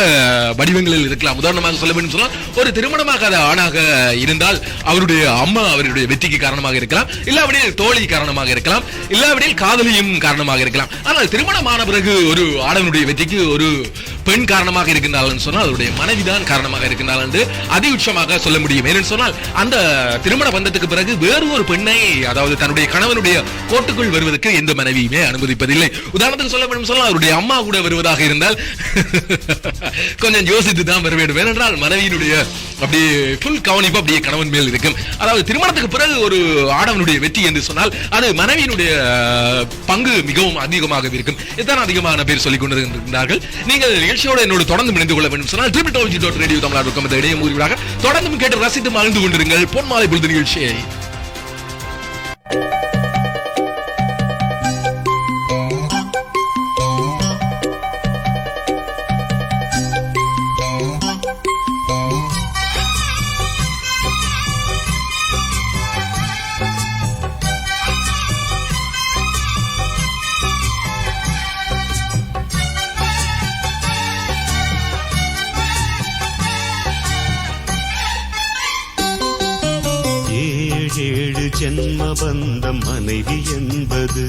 வடிவங்களில் இருக்கலாம். உதாரணமாக சொல்ல வேண்டும் சொன்னால் ஒரு திருமணமாகாத ஆணாக இருந்தால் அவருடைய அம்மா அவருடைய வெற்றிக்கு காரணமாக இருக்கலாம், இல்லாவிடில் தோழி காரணமாக இருக்கலாம், இல்லாவிடில் காதலியும் காரணமாக இருக்கலாம். ஆனால் திருமணமான பிறகு ஒரு ஆடவனுடைய வெற்றிக்கு ஒரு பெண் காரணமாக இருக்கின்றாள் சொன்னால் அவருடைய மனைவிதான் காரணமாக இருக்கின்றாள் என்று அதிஉச்சமாக சொல்ல முடியும். ஏனென்று சொன்னால் அந்த திருமண பந்தத்துக்கு பிறகு வேறு ஒரு பெண்ணை, அதாவது தன்னுடைய கணவனுடைய கோட்டுக்குள் வருவதற்கு எந்த மனைவியுமே அனுமதிப்பதில்லை. உதாரணத்துக்கு சொல்ல வேண்டும் சொன்னால் அவருடைய அம்மா கூட வருவதாக இருந்தால் கொஞ்சம் யோசித்து தான் வர வேண்டும். ஏனென்றால் மனைவியினுடைய அப்படியே ஃபுல் கவனிப்பு அப்படியே கணவன் மேல் இருக்கும். அதாவது திருமணத்துக்கு பிறகு ஒரு ஆடவனுடைய வெற்றி என்று சொன்னால் அது மனைவியினுடைய பங்கு மிகவும் அதிகமாக இருக்கும். இதுதான் அதிகமான பேர் சொல்லிக் கொண்டிருக்கிறார்கள். நீங்கள் நிகழ்ச்சியோடு என்னோடு தொடர்ந்து இணைந்து கொள்ள வேண்டும் சொன்னால் www.radio tamil.com இணைய மூலியமாக தொடர்ந்து கேட்டு ரசித்து மகிழ்ந்து கொண்டிருங்கள் பொன்மாலை பொழுது நிகழ்ச்சியை. ஏழு ஜென்ம பந்தம் மனைவி என்பது,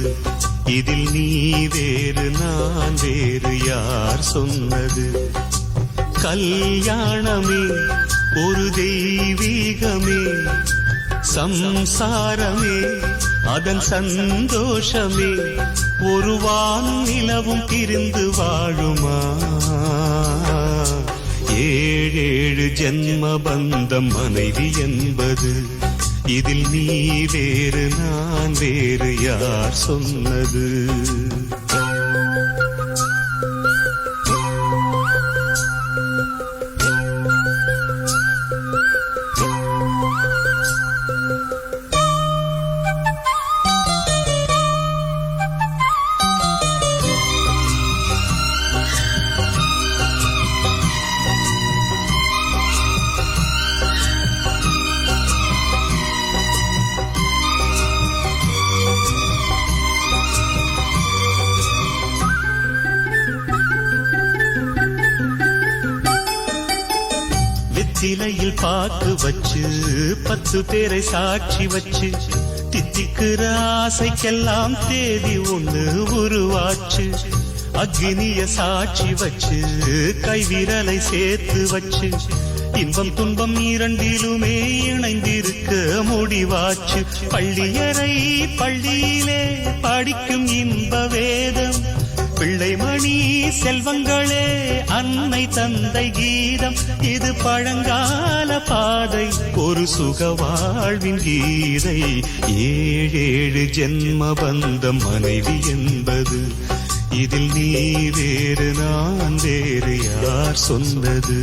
இதில் நீ வேறு நான் வேறு யார் சொன்னது? கல்யாணமே ஒரு தெய்வீகமே, சம்சாரமே அதன் சந்தோஷமே, ஒரு வானும் நிலவும் பிரிந்து வாழுமா? ஏழு ஜென்ம பந்தம் மனைவி என்பது, இதில் நீ வேறு நான் வேறு யார் சொன்னது? சிலையில் பாக்கு வச்சு 10 பேரை சாட்சி வச்சு, தித்திக்கிற ஆசைக்கெல்லாம் தேதி ஒண்ணு உருவாச்சு. அக்னிய சாட்சி வச்சு கைவிரலை சேர்த்து வச்சு, இன்பம் துன்பம் இரண்டிலுமே இணைந்திருக்க முடிவாச்சு. பள்ளியறை பள்ளியிலே படிக்கும் இன்ப வேதம், பிள்ளைமணி செல்வங்களே அன்னை தந்தை கீதம் இது பழங்கால பாதை ஒரு சுக வாழ்வின் கீதை 7 ஜென்ம பந்தம் மனைவி என்பது இதில் நீ வேறு நான் வேறு யார் சொன்னது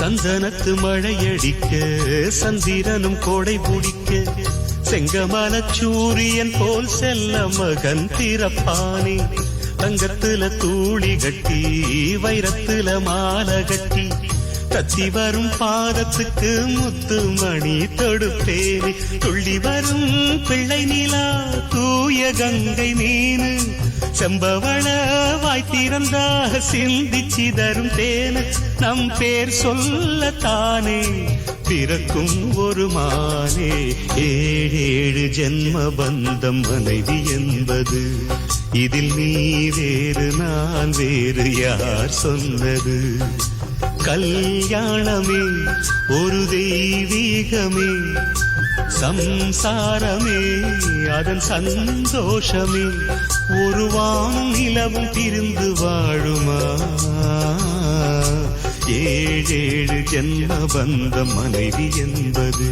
சந்தனத்து மழையடிக்க சந்திரனும் கோடை பிடிக்க செங்கமல சூரியன் போல் செல்ல மகன் திறப்பானே தங்கத்துல தூளி கட்டி வைரத்துல மாலை கட்டி கத்தி வரும் பாதத்துக்கு முத்து மணி தொடுப்பேனே துள்ளி வரும் பிள்ளை நிலா தூய கங்கை மீனு செம்பவள வாய் திறந்தா சிந்திச்சிதரும் தேனு நம் பேர் சொல்லத்தானே பிறக்கும் ஒரு மானே 7 ஜென்ம பந்தம் மனைவி என்பது இதில் நீ வேறு நான் வேறு யார் சொன்னது கல்யாணமே ஒரு தெய்வீகமே சம்சாரமே அதன் சந்தோஷமே ஒரு வானும் நிலவும் பிரிந்து வாழுமா 7 ஜென்ம பந்தம் மனைவி என்பது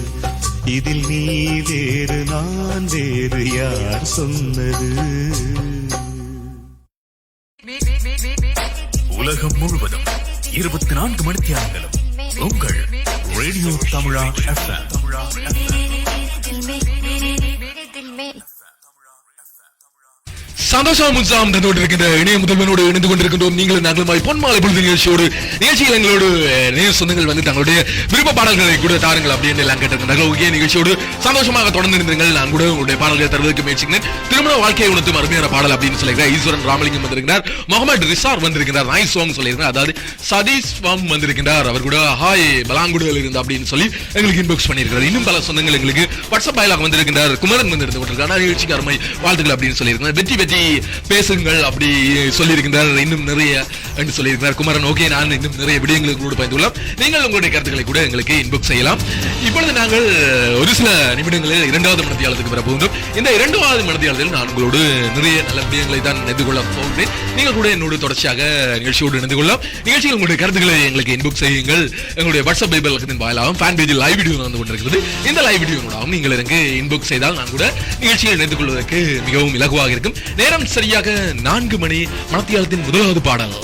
இதில் நீ வேறு நான் வேறு யார் சொன்னது உலகம் முழுவதும் 24 மணித்தியாலங்களும் உங்கள் ரேடியோ தமிழா FM. சந்தோஷம் உற்சாகம் தந்து கொண்டிருக்கின்ற இணைய முதல்வனோடு இணைந்து கொண்டிருக்கின்றோம். நீங்களும் நாங்களுமாய் பொன்மாலை பொழுது நிகழ்ச்சியில் எங்களோடு நேய சொந்தங்கள் வந்து தங்களுடைய விருப்ப பாடல்களை கூட தாருங்கள் அப்படின்னு எல்லாம் கேட்டிருக்கிறார்கள். நிகழ்ச்சியோடு சந்தோஷமாக தொடர்ந்து இருந்தீர்கள். நான் கூட உங்களுடைய பாடல்களை தருவதற்கு முயற்சிக்கிறேன். திருமண வாழ்க்கையை உணர்த்தும் அருமையான பாடல் அப்படின்னு சொல்லியிருக்கிறார். ஈஸ்வரன் ராமலிங்கம் வந்திருக்கிறார். முகமது ரிசார் வந்திருக்கிறார். நைஸ் சாங் சொல்லியிருக்கிறார். அதாவது சதீஷ் வாம் வந்திருக்கிறார். அவர் கூட ஹாய் பலாங்குடியில் இருந்து அப்படின்னு சொல்லி எங்களுக்கு இன்பாக்ஸ் பண்ணியிருக்கிறார். இன்னும் பல சொந்தங்கள் எங்களுக்கு வாட்ஸ்அப் வாயிலாக வந்திருக்கிறார். குமரன் வந்து இருந்து கொண்டிருக்கிறார். நிகழ்ச்சிக்கு அருமை வாழ்த்துக்கள் அப்படின்னு சொல்லியிருக்கிறார். வெற்றி பேசுங்கள் அப்படி சொல்லியிருக்கிறார். இன்னும் நிறைய என்று சொல்லியிருக்கிறார் குமரன். ஓகே, நான் இன்னும் நிறைய விடயங்களோடு பயந்துள்ளோம். நீங்கள் உங்களுடைய கருத்துக்களை கூட எங்களுக்கு இன்பாக்ஸ் செய்யலாம். இப்பொழுது நாங்கள் ஒரு சில நிமிடங்களில் 2வது மனதியாளத்துக்கு வர போகின்றோம். இந்த 2வது மனதியாளத்தில் நான் உங்களோடு நிறைய நல்ல விடயங்களை தான் இணைந்து கொள்ள போகிறேன். நீங்கள் கூட என்னோடு தொடர்ச்சியாக நிகழ்ச்சியோடு இணைந்து கொள்ளலாம். நிகழ்ச்சியில் உங்களுடைய கருத்துக்களை எங்களுக்கு இன்பாக்ஸ் செய்யுங்கள். எங்களுடைய வாட்ஸ்அப் பைபிள் வாயிலாகவும் ஃபேன் பேஜில் லைவ் வீடியோ வந்து கொண்டிருக்கிறது. இந்த லைவ் வீடியோடாகவும் நீங்கள் எனக்கு இன்பாக்ஸ் செய்தால் நான் கூட நிகழ்ச்சியில் இணைந்து கொள்வதற்கு மிகவும் இலகுவாக இருக்கும். நேரம் சரியாக 4 மணி. மனத்தியாலத்தின் 1வது பாடல்.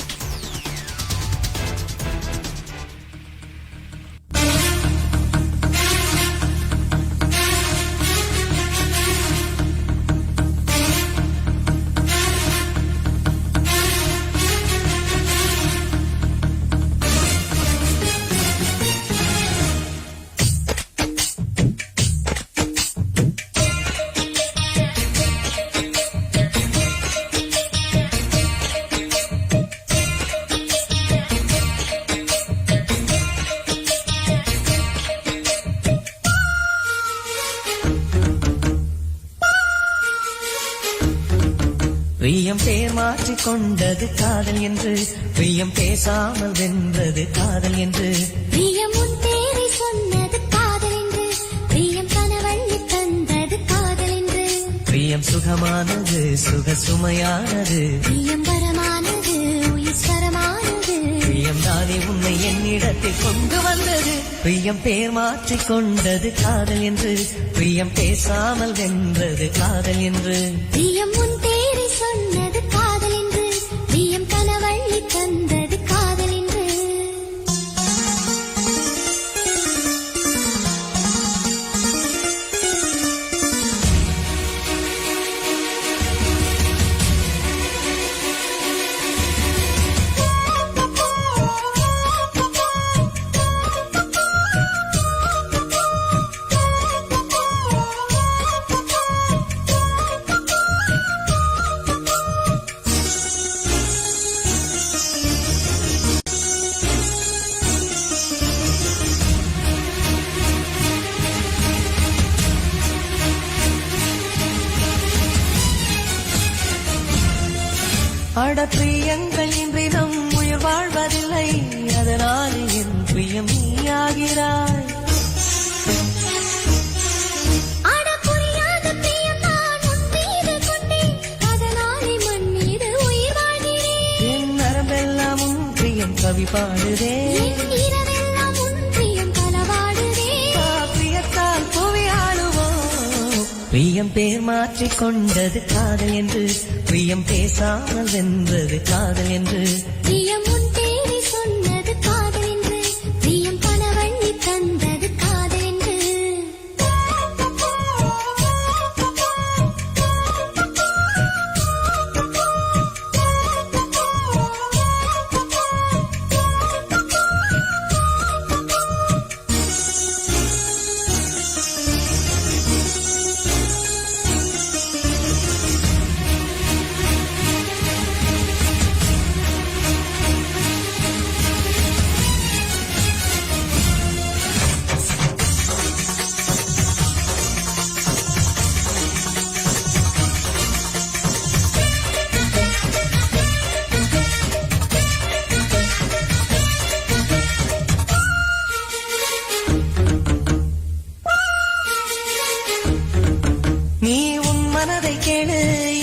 பிரியம் பேர் மாற்றிக் கொண்டது காதல் என்று பிரியம் பேசாமல் வென்றது காதல் என்று பிரியம் உன் பேரை சொன்னது காதல் என்று பிரியம் கனவள்ளி தந்தது காதல் என்று பிரியம் சுகமானது சுக சுமையானது பிரியம் வரமானது உயிர் ஸ்வரமானது பிரியம் தானே உன்னை என்னிடத்தில் கொண்டு வந்தது பிரியம் பேர் மாற்றிக் கொண்டது காதல் என்று பிரியம் பேசாமல் வென்றது காதல் என்று பிரியம் உன் பேரை சொன்னது காதல் என்று பிரியம் கனவள்ளி தந்தது காதல் என்று அட பிரியங்கள் இன்றி நம் உயிர் வாழ்வதில்லை, அதனால் என் பிரியம் நீயாகிறாய். அட புரியாத பிரியம் நான் உன் மீது கொண்டேன், அதனாலே மண் மீது உயிர் வாழ்கிறேன். என் நரம்பெல்லாம் உன் பிரியம் கவி பாடுதே, என் இரவெல்லாம் உன் பிரியம் களவாடுதே. பிரியத்தால் புவி ஆளுவோம். பிரியம் பேர் மாற்றிக் கொண்டது காதல் என்று, பிரியம் பேசாமல் வென்றது காதல் என்று. பிரியம் உன் பேரை சொன்னது காதல் என்று, பிரியம் கனவள்ளி தந்தது காதல் என்று. நீ உன் மனதை கேளு,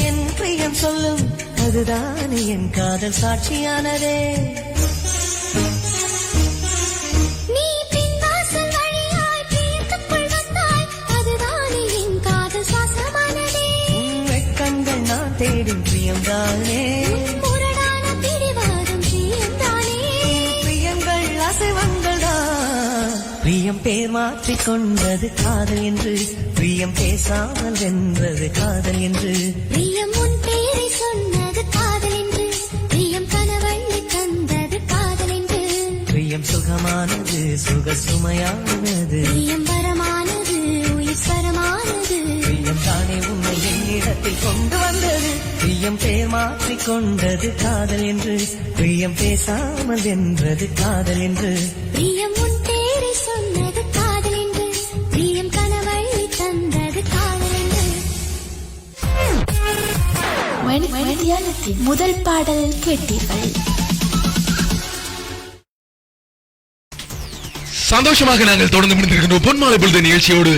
என் பிரியம் சொல்லும், அதுதானே என் காதல் சாட்சியானதே. நீ பின்வாசல் வழியாய் பிரியத்துக்குள் வந்தாய், அதுதானே என் காதல் சுவாசமானதே. உன் வெட்கங்கள் நான் தேடும் பிரியம்தானே, முரடான பிடிவாதம் பிரியம்தானே. பிரியங்கள் அசைவங்கள் தான். பிரியம் பேர் மாற்றிக் கொண்டது காதல் என்று, பிரியம் பேசாமல் வென்றது காதல் என்று. பிரியம் உன் பேரை சொன்னது காதல் என்று, பிரியம் கனவள்ளி தந்தது காதல் என்று. பிரியம் சுகமானது, சுக சுமையானது, பிரியம் வரமானது, உயிர் சரமானது. பிரியம் தானே உன்னை என்னிடத்தில் கொண்டு வந்தது. பிரியம் பேர் மாற்றிக் கொண்டது காதல் என்று, பிரியம் பேசாமல் வென்றது காதல் என்று. பிரியம் உன் பேரை சொன்னது காதல் என்று, பிரியம் கனவள்ளி தந்தது காதல் என்று. மணித்தியாலத்தின் முதல் பாடல் கேட்டீர்கள். சந்தோஷமாக நாங்கள் தொடர்ந்து முடிந்திருக்கின்றோம் பொன்மாலை பொழுது நிகழ்ச்சியோடு.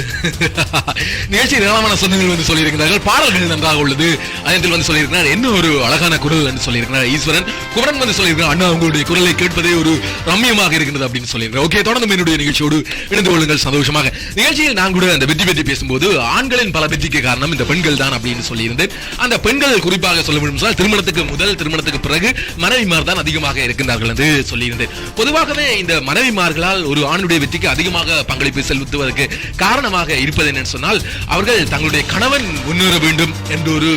நிகழ்ச்சி ஏராளமான சொந்தங்கள் வந்து சொல்லியிருக்கிறார்கள், பாடல்கள் நன்றாக உள்ளது. அதில் வந்து சொல்லியிருக்கிறார் என்ன ஒரு அழகான குரல் என்று சொல்லியிருக்கிறார் ஈஸ்வரன். குமரன் வந்து சொல்லியிருக்கிறார் அண்ணா உங்களுடைய குரலை கேட்பதே ஒரு ரம்மியமாக இருக்கிறது அப்படின்னு சொல்லியிருக்கிறார். ஓகே, தொடர்ந்து என்னுடைய நிகழ்ச்சியோடு இணைந்து கொள்ளுங்கள் சந்தோஷமாக. நிகழ்ச்சியில் நான் கூட அந்த வெற்றி பற்றி பேசும்போது ஆண்களின் பல வெற்றிக்கு காரணம் இந்த பெண்கள் தான் அப்படின்னு சொல்லியிருந்தேன். அந்த பெண்கள் குறிப்பாக சொல்ல வேண்டும் திருமணத்துக்கு முதல், திருமணத்துக்கு பிறகு மனைவிமார் தான் அதிகமாக இருக்கின்றார்கள் என்று சொல்லியிருந்தேன். பொதுவாகவே இந்த மனைவிமார்களால் ஒரு ஆணுடைய வெற்றிக்கு அதிகமாக பங்களிப்பு செலுத்துவதற்கு காரணமாக இருப்பது என்னன்னு சொன்னால், அவர்கள் தங்களுடைய கணவன் முன்னேற வேண்டும் என்ற ஒரு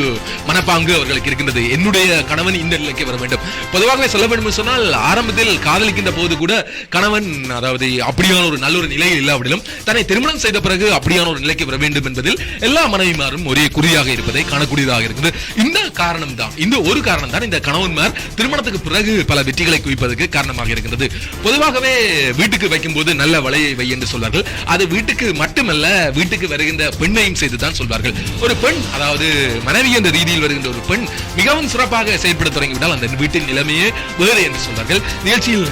மனப்பாங்கு அவர்களுக்கு இருக்கின்றது. என்னுடைய கணவன் இந்த நிலைக்கு வர வேண்டும். பொதுவாகவே சொல்ல வேண்டும் சொன்னால், ஆரம்பத்தில் காதலிக்கின்ற போது கூட கணவன் அதாவது அப்படியான ஒரு நல்ல ஒரு நிலையில் இல்லாவிடிலும் தன்னை திருமணம் செய்த பிறகு அப்படியான ஒரு நிலைக்கு வர வேண்டும் என்பதில் எல்லா மனைவிமாரும் ஒரே குறியாக இருப்பதை காணக்கூடியதாக இருக்கிறது. இந்த காரணம் தான், இந்த ஒரு காரணம் தான் இந்த கணவன்மார் திருமணத்துக்கு பிறகு பல வெற்றிகளை குவிப்பதற்கு காரணமாக இருக்கிறது. பொதுவாகவே வீட்டுக்கு வைக்கும் போது நல்ல வலையை வை என்று சொல்வார்கள். அது வீட்டுக்கு மட்டுமல்ல, வீட்டுக்கு வருகின்ற பெண்ணையும் செய்துதான் சொல்வார்கள். ஒரு பெண் அதாவது மனைவி என்ற ரீதியில் வருகின்ற ஒரு பெண் மிகவும் சிறப்பாக செயல்பட தொடங்கிவிட்டால் அந்த வீட்டின் நிலைமையே வேறு என்று சொல்வார்கள். நிகழ்ச்சியில்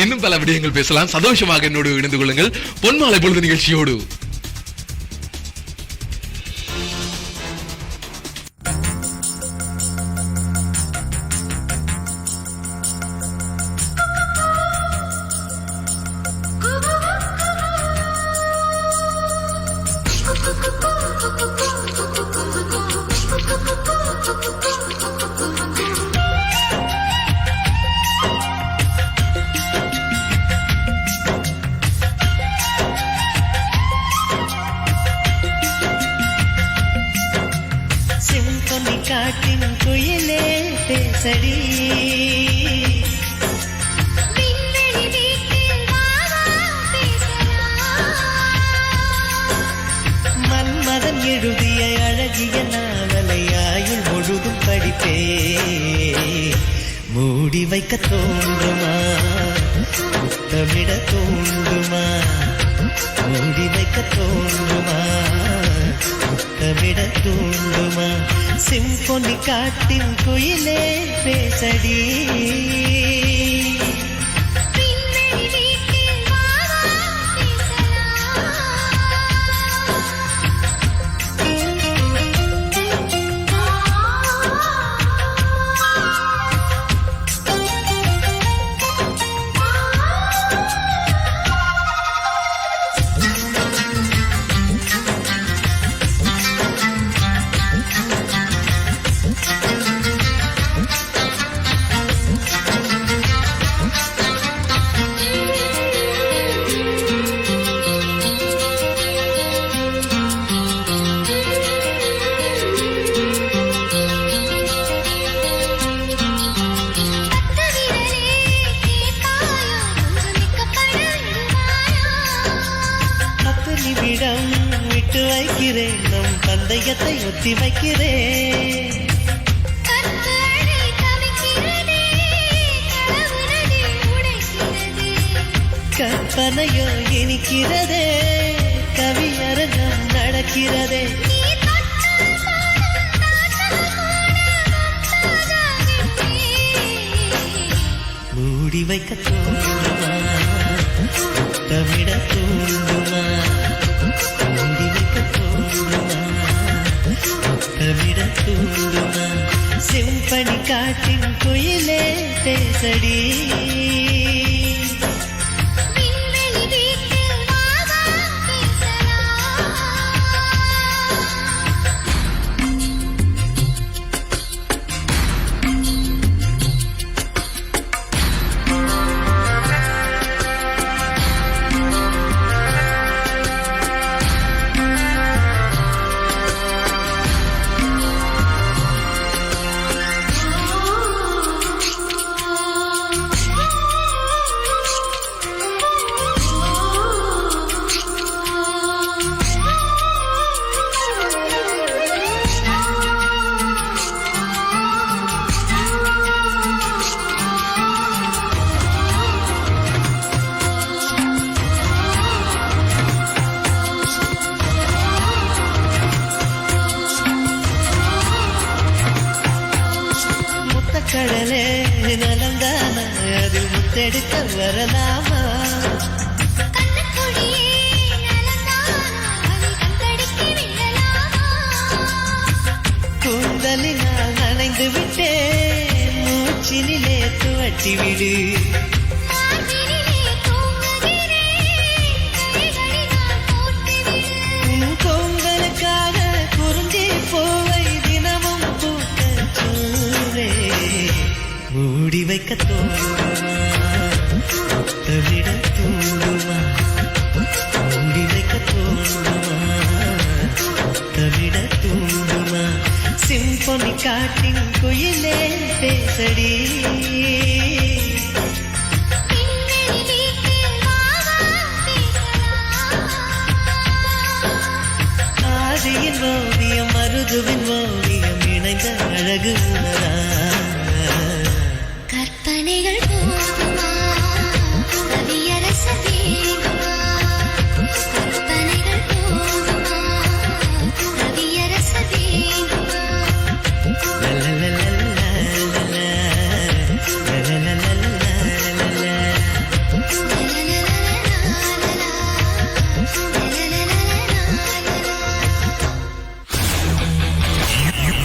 இன்னும் பல விடயங்கள் பேசலாம். சந்தோஷமாக என்னோடு இணைந்து கொள்ளுங்கள் பொன்மாலை பொழுது நிகழ்ச்சியோடு. செங்கனி காட்டின் குயிலே பேசடி, விண்வெளி வீட்டில் வாவா பேசலாம். மன்மதன் எழுதிய அழகிய நாவலை ஆயுள் முழுதும் படிப்பே. மூடி வைக்க தோன்றுமா, முத்தமிட தோன்றுமா, மூடி வைக்க தோன்றுமா, முத்தமிட தோன்றுமா. சிம்பொனி காட்டின் குயிலே பேசடி. விட்டு வைக்கிறேன் நம் பந்தயத்தை ஒத்தி வைக்கிறேன். கற்பனையோ இனிக்கிறதே கவியரங்கம் நடக்கிறதே. மூடி வைக்க தோன்றுமா தமிழ தோன்றுமா. மூடி வைக்க தோன்றுமா தமிழ தோன்றுமா. செம்பனி காட்டின் குயிலே பேசடி. கடலே நலந்தான அதில் முத்தெடுக்க வரலாமா. கூந்தலினால் நனைந்து விட்டே மூச்சினிலே துவட்டி விடு. பொங்கலுக்காக குறிஞ்சி பூவை தினமும் பூக்க சூவே. மூடி வைக்க தோன்றுமா தமிழ தோன்றுமா. மூடி வைக்க தோன்றுமா தமிழ தோன்றுமா. சிம்பொனி காட்டின் குயிலே பேசடி. ஆதியின் ஓவியம் மருதுவின் ஓவியம் இணைந்த அழகு உணரா. கற்பனைகள் போதுமா கவியரச வேண்டுமா. கற்பனைகள் போதுமா கவியரச வேண்டுமா.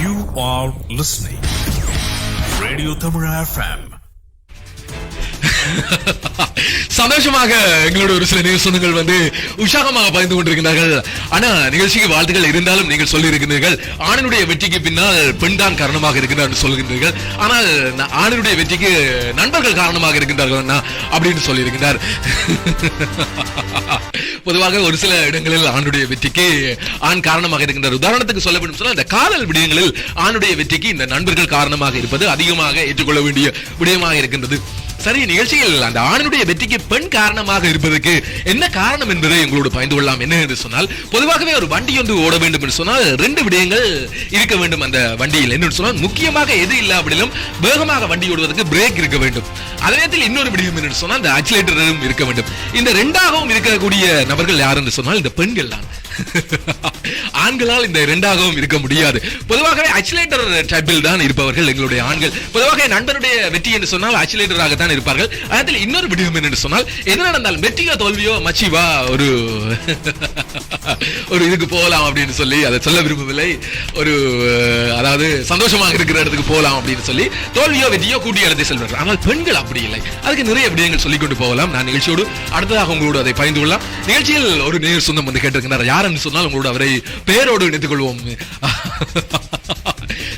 You are listening Radio Tamil FM. சந்தோஷமாக எங்களோட ஒரு சில சொந்தங்கள் வந்து உற்சாகமாக பகிர்ந்து கொண்டிருக்கிறார்கள். ஆனா நிகழ்ச்சிக்கு வாழ்த்துக்கள் இருந்தாலும் நீங்கள் சொல்லி இருக்கின்றீர்கள் ஆணினுடைய வெற்றிக்கு பின்னால் பெண் தான் காரணமாக இருக்கிறார் சொல்கின்றீர்கள். ஆனால் ஆணினுடைய வெற்றிக்கு நண்பர்கள் காரணமாக இருக்கின்றார்கள் அப்படின்னு சொல்லி இருக்கின்றார். பொதுவாக ஒரு சில இடங்களில் ஆணுடைய வெற்றிக்கு ஆண் காரணமாக இருக்கின்றார். உதாரணத்துக்கு சொல்ல வேண்டும் சொன்னால் இந்த காதல் விடயங்களில் ஆணுடைய வெற்றிக்கு இந்த நண்பர்கள் காரணமாக இருப்பது அதிகமாக ஏற்றுக்கொள்ள வேண்டிய விடயமாக இருக்கின்றது. சரி, நிகழ்ச்சியில் அந்த ஆணினுடைய வெற்றிக்கு பெண் காரணமாக இருப்பதற்கு என்ன காரணம் என்பதை எங்களோடு பகிர்ந்து கொள்ளலாம். என்ன என்று சொன்னால், பொதுவாகவே ஒரு வண்டி ஒன்று ஓட வேண்டும் என்று சொன்னால் 2 விடயங்கள் இருக்க வேண்டும் அந்த வண்டியில். என்னன்னு சொன்னால், முக்கியமாக எது இல்லாவிடிலும் வேகமாக வண்டி ஓடுவதற்கு பிரேக் இருக்க வேண்டும். அதே நேரத்தில் இன்னொரு விடயம் என்று சொன்னால் இந்த ஆக்சிலேட்டரும் இருக்க வேண்டும். இந்த 2ஆகவும் இருக்கக்கூடிய நபர்கள் யார் என்று சொன்னால் இந்த பெண்கள் தான். ஆண்களால் இந்த இரண்டாகவும் இருக்க முடியாது. பொதுவாகவே அச்சிலேட்டர் டைப்பில் தான் இருப்பவர்கள் எங்களுடைய ஆண்கள். பொதுவாக நண்பனுடைய வெற்றி என்று சொன்னால் அச்சிலேட்டராகத்தான் இருப்பார்கள். அதில் இன்னொரு விடயம் என்று சொன்னால் எது நடந்தால் வெற்றியோ தோல்வியோ மச்சிவா ஒரு ஒரு இதுக்கு போகலாம் அப்படின்னு சொல்லி அதை சொல்ல விரும்பவில்லை. ஒரு அதாவது சந்தோஷமாக இருக்கிற இடத்துக்கு போகலாம் அப்படின்னு சொல்லி தோல்வியோ வெற்றியோ கூட்டி அழைத்து செல்வார்கள். ஆனால் பெண்கள் அப்படி இல்லை. அதுக்கு நிறைய விடயங்கள் சொல்லிக் கொண்டு போகலாம். நான் நிகழ்ச்சியோடு அடுத்ததாக உங்களோடு அதை பகிர்ந்து கொள்ளலாம். நிகழ்ச்சியில் ஒரு நேர் சொந்தம் வந்து கேட்டிருக்கிறார். யார் என்று சொன்னால் உங்களோட அவரை பெயரோடு இணைத்துக் கொள்வோம்.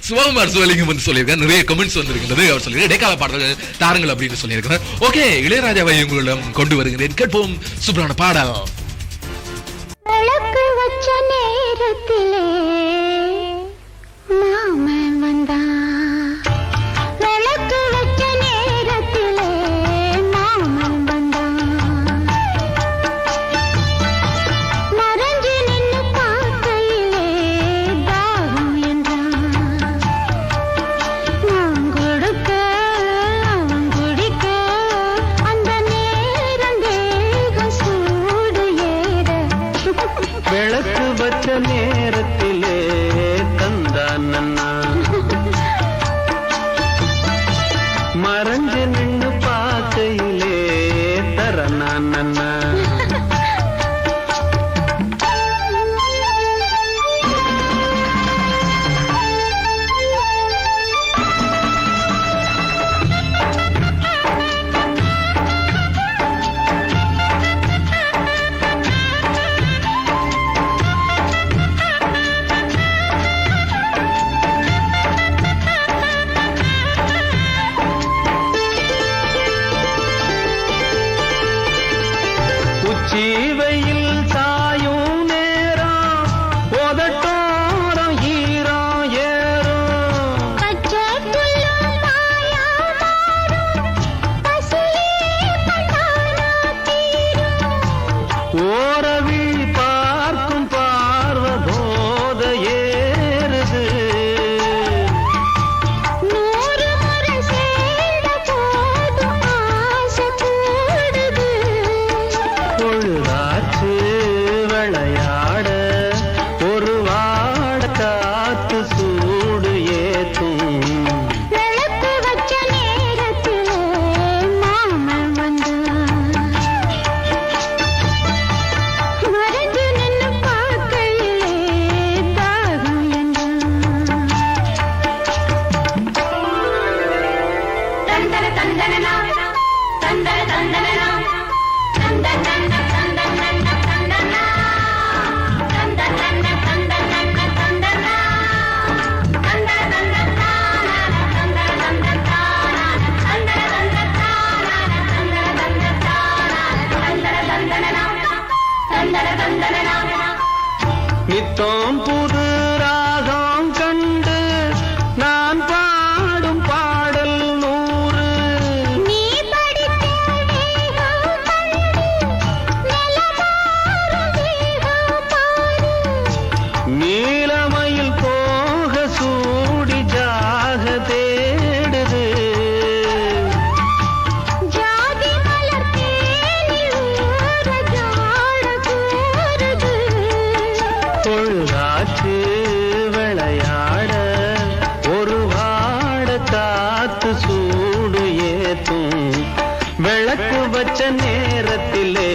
சிவகுமார் சிவலிங்கம் வந்து சொல்லியிருக்கார். நிறைய கமெண்ட்ஸ் வந்திருக்கிறது. அவர் சொல்லியிருக்கார் இடைக்கால பாடல்கள் தாருங்கள் அப்படின்னு சொல்லியிருக்கிறார். ஓகே, இளையராஜாவை உங்களிடம் கொண்டு வருகிறேன். கேட்போம் சூப்பரான பாடல். விளக்கு வச்ச நேரத்திலே மாமன் வந்தான். விளக்கு வச்ச நேரத்திலே மாமன் வந்தான். மறைஞ்சு நின்னு பார்க்கையிலே தாகம் என்றான். நான் கொடுக்க அவன் குடிக்க அந்த நேரம் தேகம் சூடு ஏற. விளக்கு வச்ச நேரத்திலே தந்தான் நன்னா மறைஞ்சு நின்று பார்க்கையிலே தரனான் நன்னா. உச்சிவையில் சாயும் நேரம் உதட்டோரம் ஈரம் ஏறும். பச்சை புல்லும் மாயா மாறும். பசியே பட்டானா தீரும். ஓரவி பார்க்கும் பார்வதோத ஏறுது. 100 முறை சேர்ந்த போதும் ஆசை கூடுது. பொழுதாச்சு விளையாட ஒரு வாட காத்து சூடு ஏத்தும். விளக்கு வச்ச நேரத்திலே மாமன் வந்தான். மறைஞ்சு நின்னு பார்க்கையிலே தாகம் என்றான். தந்தன தந்தனா தந்தன தந்தனா தந்தன தந்தன தந்தன தந்தனா தந்தன தந்தன தந்தனா தந்தன நித்தம் புது ராகம் கண்டு நான் பாடும் பாடல் 100. நீ படித்த வேகம் கண்டு நிலமாறும் வேகம் பாரு. நீலமயில் போக சூடி ஜாக தேடுது. ஜாதி மலர் தேனில் ஊற ஜாட கூறுது. பொழுதாச்சு விளையாட ஒரு வாட காத்து சூடு ஏத்தும். விளக்கு வச்ச நேரத்திலே